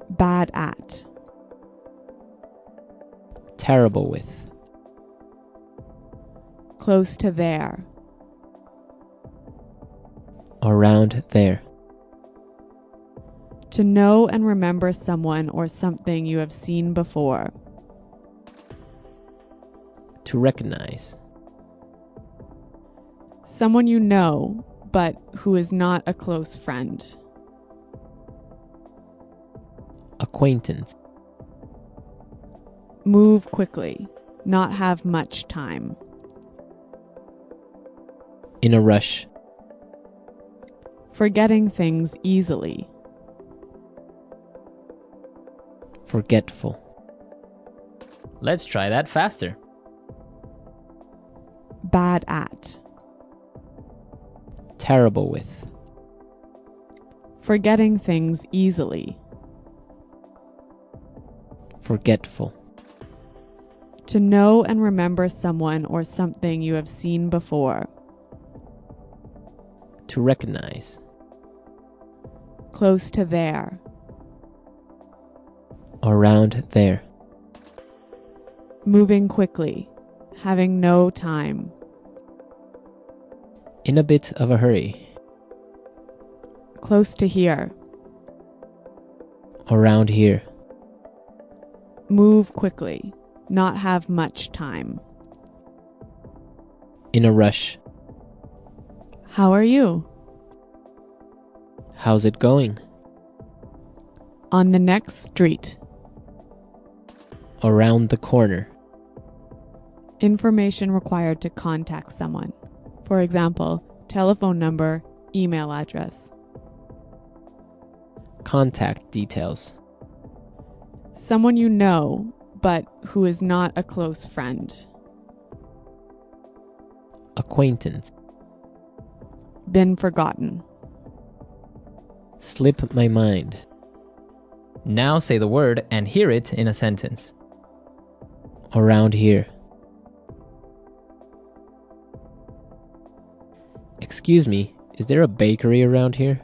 Bad at. Terrible with. Close to there. Around there. To know and remember someone or something you have seen before. To recognize. Someone you know, but who is not a close friend. Acquaintance. Move quickly. Not have much time. In a rush. Forgetting things easily. Forgetful. Let's try that faster. Bad at. Terrible with. Forgetting things easily. Forgetful. To know and remember someone or something you have seen before. To recognize. Close to there. Around there. Moving quickly. Having no time. In a bit of a hurry. Close to here. Around here. Move quickly. Not have much time. In a rush. How are you? How's it going? On the next street. Around the corner. Information required to contact someone. For example, telephone number, email address. Contact details. Someone you know, but who is not a close friend. Acquaintance. Been forgotten. Slip my mind. Now say the word and hear it in a sentence. Around here. Excuse me, is there a bakery around here?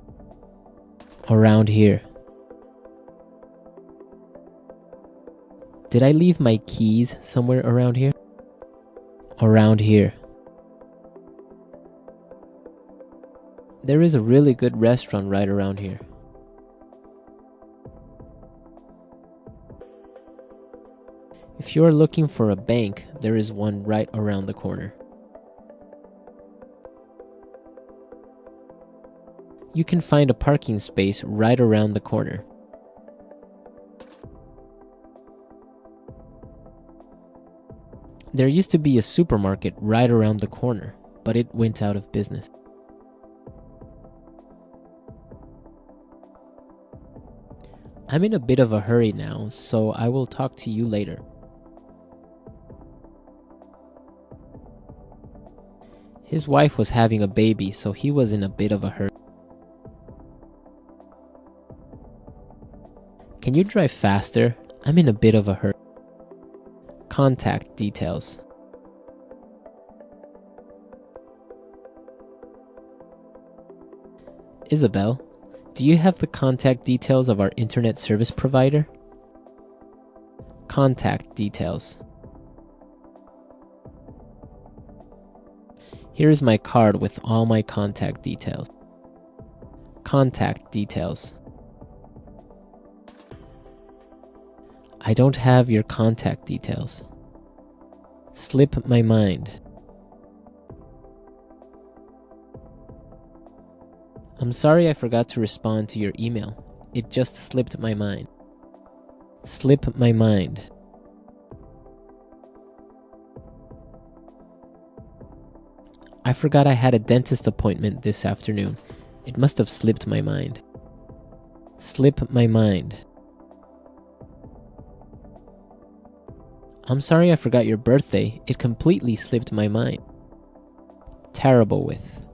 Around here. Did I leave my keys somewhere around here? Around here. There is a really good restaurant right around here. If you are looking for a bank, there is one right around the corner. You can find a parking space right around the corner. There used to be a supermarket right around the corner, but it went out of business. I'm in a bit of a hurry now, so I will talk to you later. His wife was having a baby, so he was in a bit of a hurry. Can you drive faster? I'm in a bit of a hurry. Contact details. Isabel, do you have the contact details of our internet service provider? Contact details. Here is my card with all my contact details. Contact details. I don't have your contact details. Slip my mind. I'm sorry I forgot to respond to your email. It just slipped my mind. Slip my mind. I forgot I had a dentist appointment this afternoon. It must have slipped my mind. Slip my mind. I'm sorry I forgot your birthday. It completely slipped my mind. Terrible with.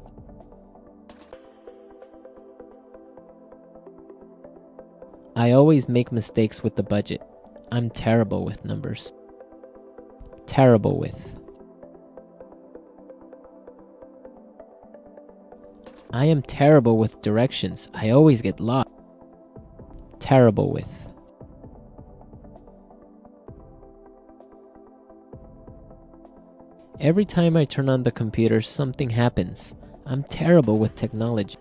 I always make mistakes with the budget. I'm terrible with numbers. Terrible with. I am terrible with directions. I always get lost. Terrible with. Every time I turn on the computer, something happens. I'm terrible with technology.